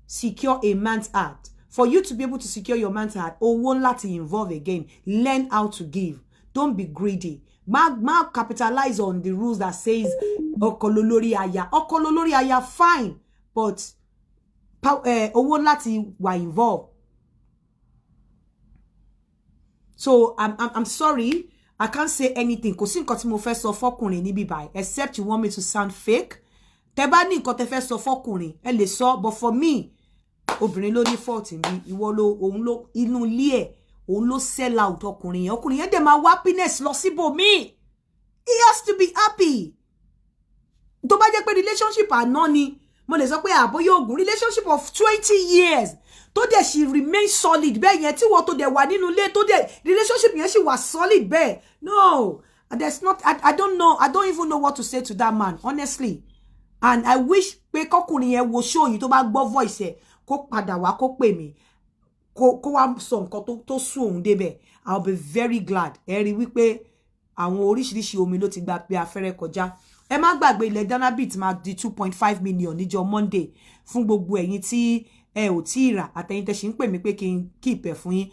secure a man's heart. For you to be able to secure your man's heart, owó láti involve again. Learn how to give. Don't be greedy. Ma capitalize on the rules that says okololori aya. Okololori aya, fine, but owó láti wà involved. So I'm sorry, I can't say anything. Kò sí nǹkan tí mo fẹ́ sọ fọ́kùnrin níbí báyìí, except you want me to sound fake. Tẹ́ bá ní nǹkan tẹ́ fẹ́ sọ fọ́kùnrin, ẹ lè sọ, but for me, obìnrin ló ní fault mi, ìwọ ló òun ló inú ilé ẹ̀, òun ló sell out ọkùnrin yẹn dẹ̀ máa happiness lọ síbòmíì. He has to be happy. Tó bá jẹ́ pé relationship àná ni, mo lè sọ pé àbóyá ogun relationship of 20 years tó dẹ̀ she remain solid bẹ́ẹ̀ yẹn tí wọ́n tó dẹ̀ wà nínú ilé tó dẹ̀ relationship yẹn sì wà solid bẹ́ẹ̀. No, there's not, I don't know, I don't even know what to say to that man, honestly. And I wish pé kọkùnrin yẹn wo show yìí tó bá gbọ́ voice ẹ̀ kó padà wá kó pè mí kó wá sọ nǹkan tó sún òun débẹ̀. I'll be very glad. Ẹ rí wípé àwọn oríṣiríṣi omi ló ti gba pé afẹ́rẹ́ kọjá. Ẹ má gbàgbé ilẹ̀ Danabit máa di 2.5 million níjọ́ Monday fún gbogbo ẹ̀yin tí ẹ ò tí rà àtẹ̀yin tẹ́ ṣì ń pè mí pé kí n keep ẹ̀ fún yín.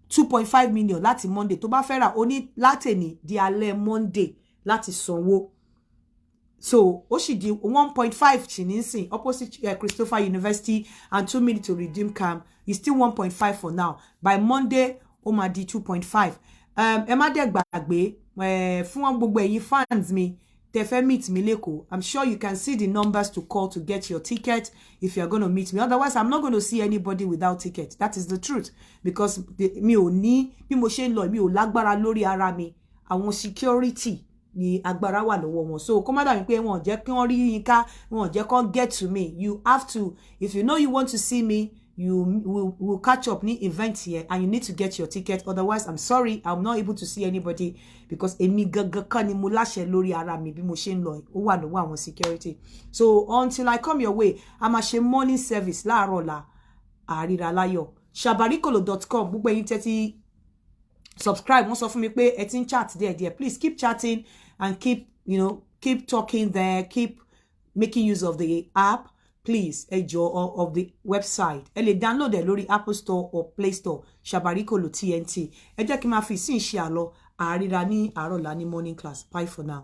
2.5 million láti Monday tó bá fẹ́ rà ó ní látẹ̀ní di alẹ́ Monday láti sanwó. So ó sì di 1.5 chininsin opposite Christopher University and 2 minutes to redeem camp is still 1.5 for now. By Monday ó máa di 2.5. Ẹ má dẹ̀ gbàgbé fún gbogbo ẹ̀yin fans mi tẹ́ fẹ́ meet mi lẹ́kọ̀ọ́. I'm sure you can see the numbers to call to get your ticket if you're going to meet me. Otherwise, I'm not going to see anybody without ticket. That is the truth. Because mi ò ní bí mo ṣe ń lọ mi ò lágbára lórí ara mi. Àwọn security ni agbára wà lọ́wọ́ wọn. So kó má dàbí pé wọ́n jẹ́ kí wọ́n rí yín ká, wọ́n jẹ́ kó get to me. You have to, if you know you want to see me, you will catch up ní event here and you need to get your ticket. Otherwise, I'm sorry, I'm not able to see anybody because èmi gangan kan ni mo láṣẹ lórí ara mi bí mo ṣe ń lọ. Ó wà lọ́wọ́ àwọn security. So until I come your way, a máa ṣe morning service láàárọ̀ ọ̀la. Àríra láyọ̀. shabarikolo.com gbogbo ẹ̀yin tẹ́ ti subscribe. Wọ́n sọ fún mi pé ẹ ti ń chat there. Please keep chatting and keep, keep talking there. Keep making use of the app. Please, enjoy of the website. Ẹ lè download ẹ lórí Apple Store or Play Store. Shabarikolo TNT. Ẹ jẹ́ kí n máa fi sí ìṣe àlọ́. Àríra ní àárọ̀ ọ̀la ní morning class. Bye for now.